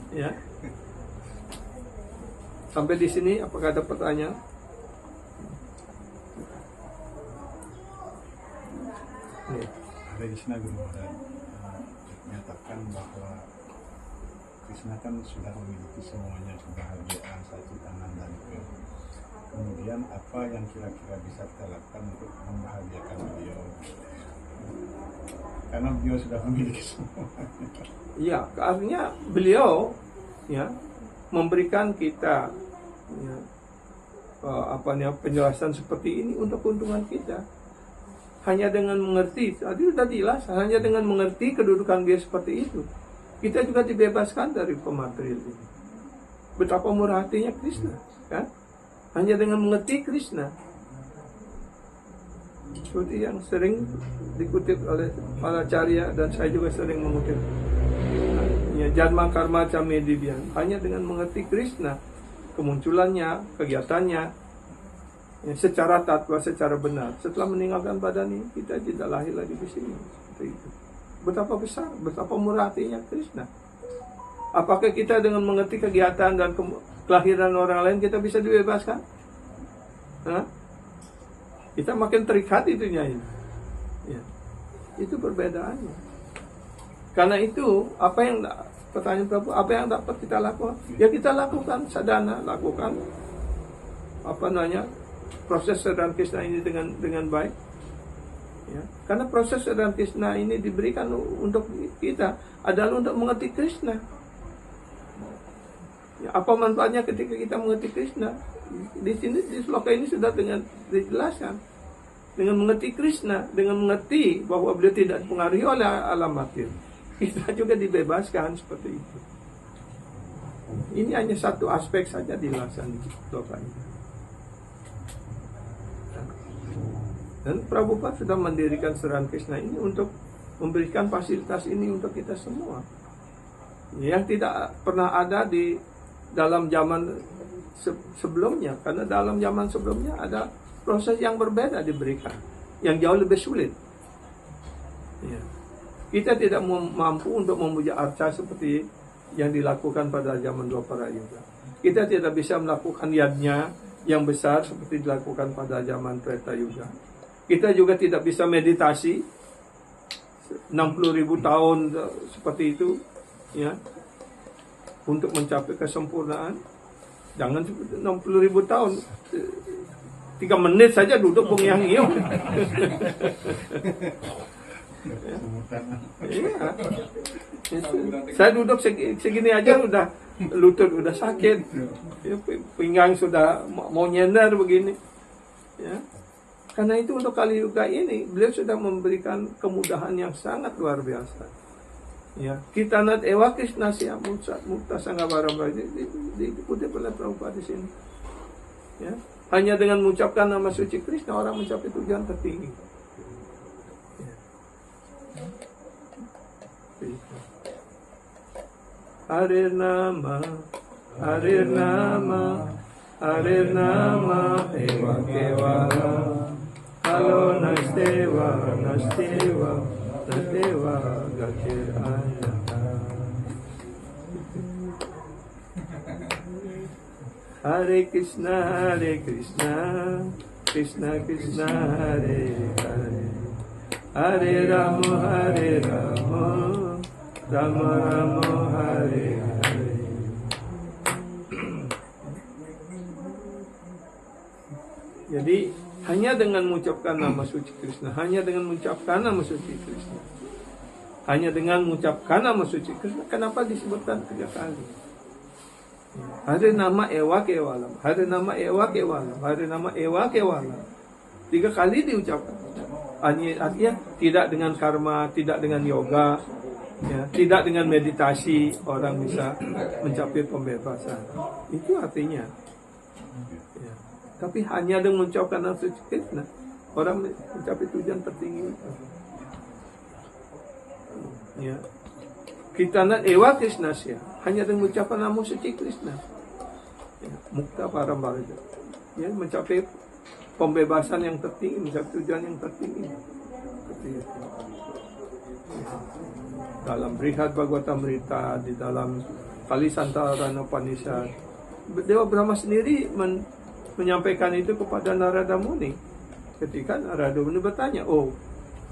Ya. Sampai di sini apakah ada pertanyaan? Hare Krishna Guru Maharaj menyatakan bahwa Krishna kan sudah memiliki semuanya, kebahagiaan, sacitan dan itu. Kemudian apa yang kira-kira bisa kita lakukan untuk membahagiakan beliau? Karena beliau sudah memiliki semuanya. Iya, artinya beliau ya memberikan kita ya, penjelasan seperti ini untuk keuntungan kita. Hanya dengan mengerti, tadi sudah jelas, hanya dengan mengerti kedudukan dia seperti itu, kita juga dibebaskan dari material ini. Betapa murah hatinya Krishna, kan? Hanya dengan mengerti Krishna. Seperti yang sering dikutip oleh para carya dan saya juga sering mengutip. Ya, Janma karma came dibyan. Hanya dengan mengerti Krishna, kemunculannya, kegiatannya, ya, secara tatwa, secara benar. Setelah meninggalkan badan ini, kita tidak lahir lagi di sini. Seperti itu. Betapa besar, betapa murah hatinya Krishna. Apakah kita dengan mengerti kegiatan dan kelahiran orang lain kita bisa dibebaskan? Hah? Kita makin terikat itunya ini. Ya. Itu perbedaannya. Karena itu, pertanyaan Prabu, apa yang dapat kita lakukan? Ya kita lakukan sadhana, lakukan proses sadhana Krishna ini dengan baik. Ya. Karena proses sadhana Krishna ini diberikan untuk kita adalah untuk mengerti Krishna. Ya, apa manfaatnya ketika kita mengerti Krishna? Di sini di sloka ini sudah dengan dijelaskan. Dengan mengerti Krishna, dengan mengerti bahwa beliau tidak dipengaruhi oleh alam material, kita juga dibebaskan seperti itu. Ini hanya satu aspek saja dijelaskan di sloka ini. Dan Prabhupada sudah mendirikan Sadhana Krishna ini untuk memberikan fasilitas ini untuk kita semua. Yang tidak pernah ada di dalam zaman sebelumnya. Karena dalam zaman sebelumnya ada proses yang berbeda diberikan, yang jauh lebih sulit. Ya. Kita tidak mampu untuk memuja arca seperti yang dilakukan pada zaman Dwapara Yuga. Kita tidak bisa melakukan yadnya yang besar seperti dilakukan pada zaman Treta Yuga. Kita juga tidak bisa meditasi 60.000 tahun seperti itu, ya, untuk mencapai kesempurnaan. Jangan 60.000 tahun, 3 menit saja duduk pengyang-ngiung. Iya. Saya duduk segini aja udah lutut udah sakit, ya, pinggang sudah mau nyender begini. Ya. Karena itu untuk Kali Yuga ini beliau sudah memberikan kemudahan yang sangat luar biasa. Ya, kita nat ewa Krishna siya mukta sanggabaram dikutip oleh Prabhupada di sini. Ya. Hanya dengan mengucapkan nama suci Krishna orang mencapai tujuan tertinggi. Harir nama, Harir nama, Harir nama, Ewa Kewala, Halo Nastewa, Nastewa, Nastewa, Gakir Anyata. Hare Krishna, Krishna Krishna, Hare Hare, Hare Rama, Rama Rama, Hare Hare. Jadi hanya dengan mengucapkan nama suci Krishna, hanya dengan mengucapkan nama suci Krishna, hanya dengan mengucapkan nama suci Krishna. Kenapa disebutkan 3 kali? Hari nama Ewa Kewalam, hari nama Ewa Kewalam, hari nama Ewa Kewalam. 3 kali diucapkan. Artinya tidak dengan karma, tidak dengan yoga, ya, tidak dengan meditasi orang bisa mencapai pembebasan. Itu artinya. Ya. Tapi hanya dengan mengucapkan nama suci Krishna, orang mencapai tujuan tertinggi. Ya. Kita nak Ewa Krishna sih, hanya dengan mengucapkan nama suci Krishna. Ya. Mukta Parambara. Ya, mencapai pembebasan yang tertinggi, mencapai tujuan yang tertinggi. Seperti itu. Dalam Brihad Bhagavatamrita, di dalam Kalisantarana Upanishad, Dewa Brahma sendiri menyampaikan itu kepada Narada Muni. Ketika Narada Muni bertanya, oh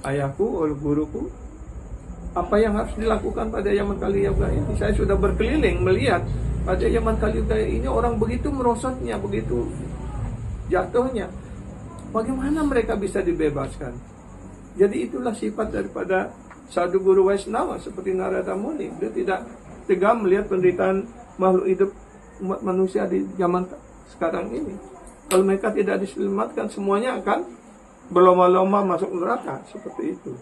ayahku, oh guruku, apa yang harus dilakukan pada zaman Kali Yuga ini? Saya sudah berkeliling melihat pada zaman Kali Yuga ini orang begitu merosotnya, begitu jatuhnya. Bagaimana mereka bisa dibebaskan? Jadi itulah sifat daripada Sadhu Guru Vaishnava seperti Narada Muni. Dia tidak tega melihat penderitaan makhluk hidup umat manusia di zaman sekarang ini. Kalau mereka tidak diselamatkan, semuanya akan berlomba-lomba masuk neraka seperti itu.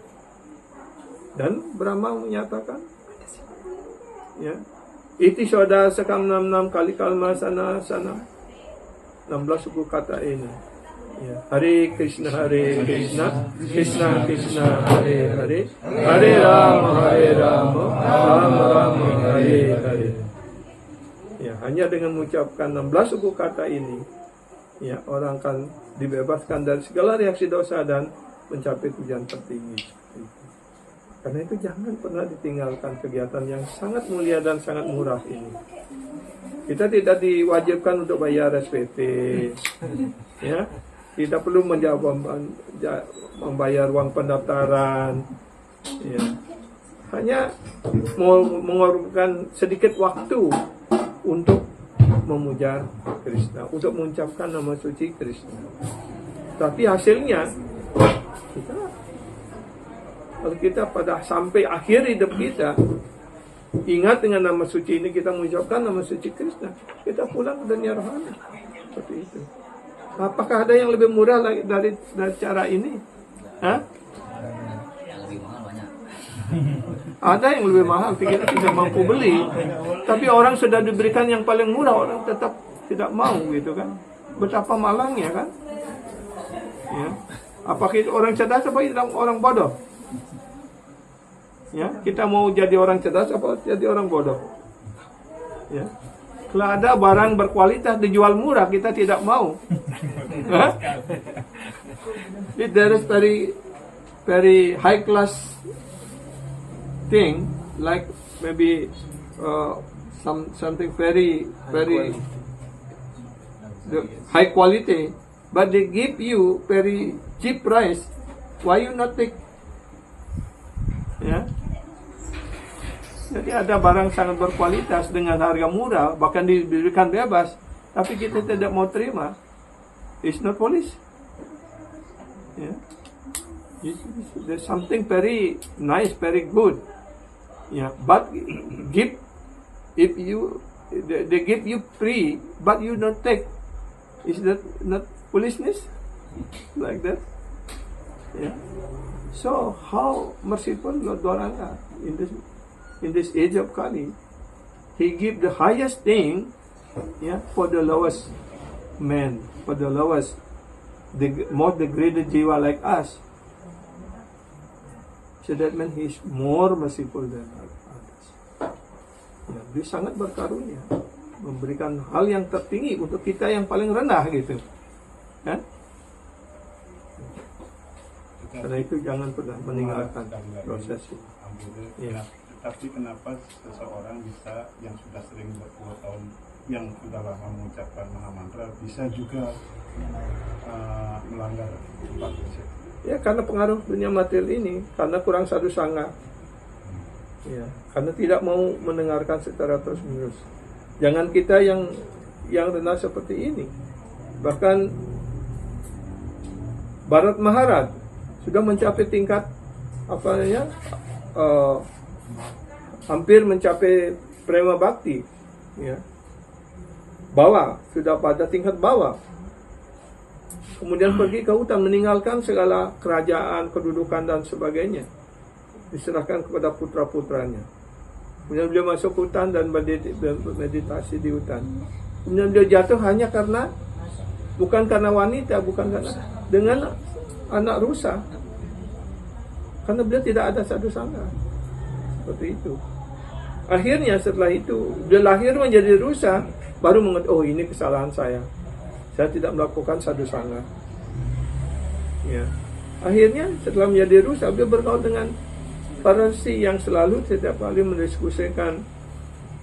Dan Brahma menyatakan, ya, iti soda sekam 66 kali kalma sana 16 suku kata ini. Ya. Hare Krishna, Krishna Krishna, Hare Hare, Hare Rama, Rama Rama, Hare Hare. Ya, hanya dengan mengucapkan 16 suku kata ini, ya, orang akan dibebaskan dari segala reaksi dosa dan mencapai tujuan tertinggi. Karena itu jangan pernah ditinggalkan kegiatan yang sangat mulia dan sangat murah ini. Kita tidak diwajibkan untuk bayar SPP, ya. Tidak perlu membayar uang pendaftaran, ya. Hanya mengorbankan sedikit waktu untuk memuja Krishna, untuk mengucapkan nama suci Krishna. Tapi hasilnya kalau kita pada sampai akhir hidup kita ingat dengan nama suci ini, kita mengucapkan nama suci Krishna, kita pulang ke dunia rohani. Seperti itu. Apakah ada yang lebih murah lagi dari cara ini? Hah? Yang lebih mahal banyak. Ada yang lebih mahal, kita tidak mampu beli. Tapi orang sudah diberikan yang paling murah, orang tetap tidak mau, gitu kan? Betapa malangnya kan? Ya. Apakah orang cerdas apa orang bodoh? Ya, kita mau jadi orang cerdas apa jadi orang bodoh? Ya. Kalau ada barang berkualitas dijual murah, kita tidak mau. If there is very high class thing, like maybe something very high quality, but they give you very cheap price, why you not take? Ya. Jadi ada barang sangat berkualitas dengan harga murah, bahkan diberikan bebas, tapi kita tidak mau terima. It's not polish. Yeah. There's something very nice, very good. Yeah, but if they give you free, but you don't take, is that not foolishness? Like that? Yeah. So how merciful Lord Gauranga in this age of Kali? He give the highest thing, yeah, for the lowest man, for the lowest, the most degraded jiva like us. So that means he is more merciful than others. Ya, dia sangat berkarunia, memberikan hal yang tertinggi untuk kita yang paling rendah gitu, kan? Karena itu jangan pernah meninggalkan proses itu. Ya. Tapi kenapa seseorang bisa yang sudah sering berpuluh tahun, yang sudah lama mengucapkan mahamantra, bisa juga melanggar 4%? Ya karena pengaruh dunia materi ini, karena kurang sadhu sangha. Ya, karena tidak mau mendengarkan secara terus menerus. Jangan kita yang rendah seperti ini. Bahkan Bharat Maharaj sudah mencapai tingkat apa namanya, hampir mencapai prema bakti, ya. Bawah, sudah pada tingkat bawah. Kemudian pergi ke hutan, meninggalkan segala kerajaan, kedudukan dan sebagainya, diserahkan kepada putra-putranya. Kemudian beliau masuk hutan dan meditasi di hutan. Kemudian beliau jatuh hanya karena, bukan karena wanita, bukan karena, dengan anak rusa. Karena beliau tidak ada satu sangka. Seperti itu. Akhirnya setelah itu, beliau lahir menjadi rusa, baru mengerti, oh ini kesalahan saya. Saya tidak melakukan satu sangka. Ya. Akhirnya setelah menjadi rusa, beliau bergaul dengan para si yang selalu setiap kali mendiskusikan,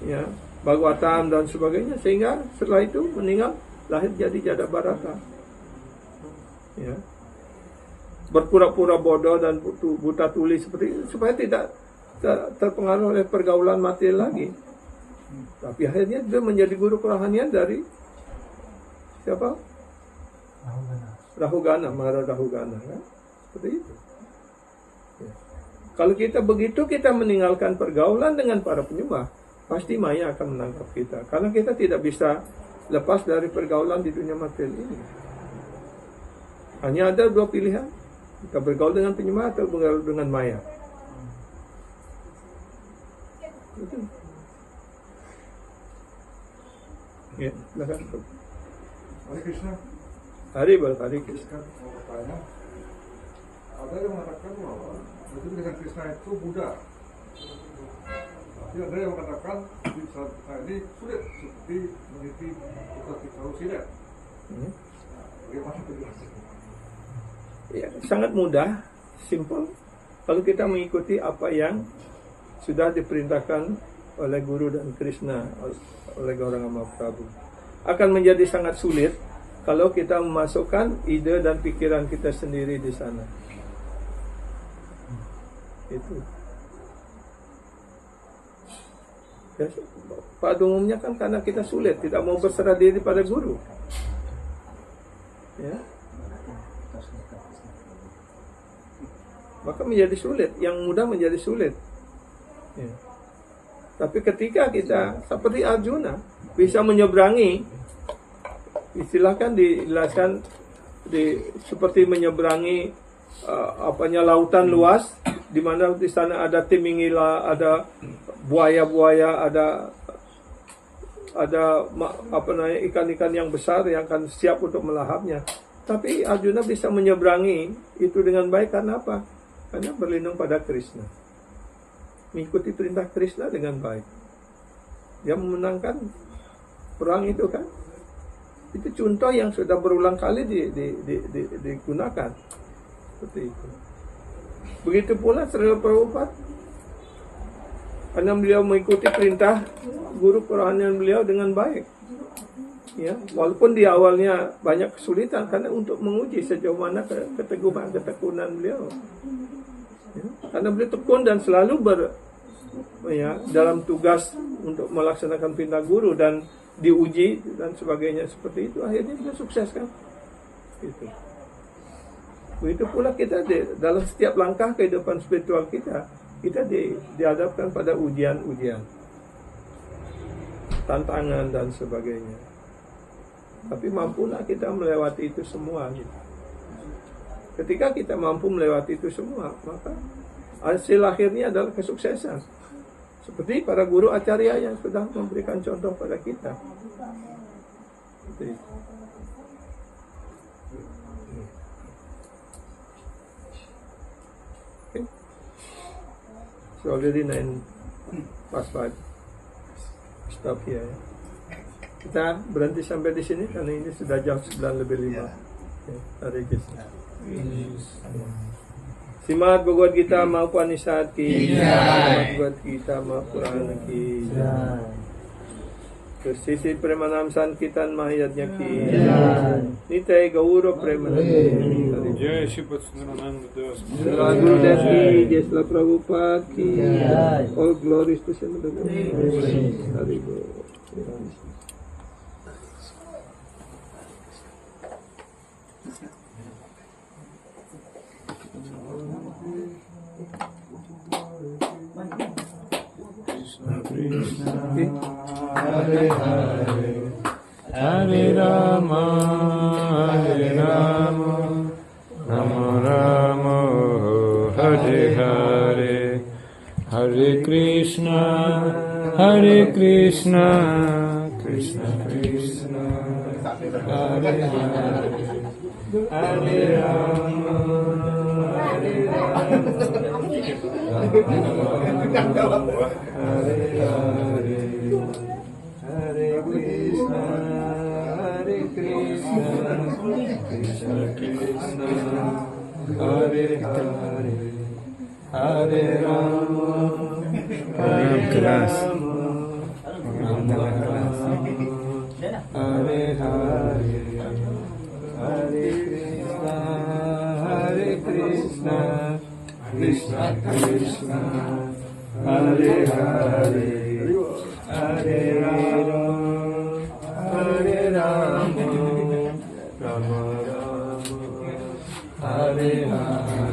ya, Bhagavatam dan sebagainya, sehingga setelah itu meninggal, lahir jadi Jadabarata. Ya. Berpura-pura bodoh dan buta tuli seperti itu, supaya tidak terpengaruh oleh pergaulan material lagi. Tapi akhirnya dia menjadi guru kerohanian dari siapa? Rahugana, Mahara Rahugana, kan? Seperti itu. Ya. Kalau kita begitu, kita meninggalkan pergaulan dengan para penyembah, pasti Maya akan menangkap kita. Karena kita tidak bisa lepas dari pergaulan di dunia material ini. Hanya ada dua pilihan. Kita bergaul dengan penyembah atau bergaul dengan Maya. Itu. Ya, silakan. Hare Krishna. Hari Krishna. Mau bertanya, ada yang mengatakan bahwa itu dengan Krishna itu Buddha. Tapi ada yang mengatakan di saat ini sulit seperti meneliti Bukti Sarusidat. Bagaimana penjelasannya? Ya, sangat mudah, simple. Kalau kita mengikuti apa yang sudah diperintahkan oleh Guru dan Krishna, oleh Gauranga Mahaprabhu, akan menjadi sangat sulit kalau kita memasukkan ide dan pikiran kita sendiri di sana. Itu. Ya, pada umumnya kan karena kita sulit, tidak mau berserah diri pada guru. Ya. Maka menjadi sulit, yang mudah menjadi sulit. Ya. Tapi ketika kita seperti Arjuna bisa menyeberangi, istilahkan dijelaskan seperti menyeberangi lautan luas, di mana di sana ada timingila, ada buaya-buaya, ada ikan-ikan yang besar yang akan siap untuk melahapnya. Tapi Arjuna bisa menyeberangi itu dengan baik karena apa? Karena berlindung pada Krishna, mengikuti perintah Krishna dengan baik. Dia memenangkan perang itu kan. Itu contoh yang sudah berulang kali digunakan. Seperti itu. Begitu pula Srila Prabhupada, karena beliau mengikuti perintah guru kerohanian beliau dengan baik. Ya, walaupun di awalnya banyak kesulitan karena untuk menguji sejauh mana ketekunan beliau. Ya, karena beliau tekun dan selalu dalam tugas untuk melaksanakan perintah guru dan diuji dan sebagainya seperti itu, akhirnya beliau sukses kan. Gitu. Begitu pula kita dalam setiap langkah kehidupan spiritual kita dihadapkan pada ujian-ujian, tantangan dan sebagainya. Tapi mampulah kita melewati itu semua. Gitu. Ketika kita mampu melewati itu semua, maka hasil akhirnya adalah kesuksesan. Seperti para guru acarya yang sudah memberikan contoh pada kita. Seperti itu. Okay. So already 9:05. Stop here. Kita berhenti sampai di sini karena ini sudah jam 9:05. Okay. Hare Krishna. Srimad Bhagavad Gita Mahapunisad ki Srimad Bhagavad Gita Mahapurana ki Sisi Premanam Sankitan Mahayadnya ki Nitai Gauro Premanam Jai Shri Patsanananda Das. Sela Gurudev ki Jai Sela Prabhupada ki All glories to Srimad Hari Guru. Hare Hare, Hare Rama, Hare Rama, Rama Rama, Hare Hare, Hare Krishna, Krishna Krishna, Hare Hare, Hare Rama, Hare Rama, Hare Hare, Hare Krishna, Krishna Krishna, Hare Hare, Hare Rama, Hare Rama, Hare Hare, Hare Krishna, Krishna Krishna, Hare Hare, Hare Rama, Hare Rama, Rama Rama, Hare Hare.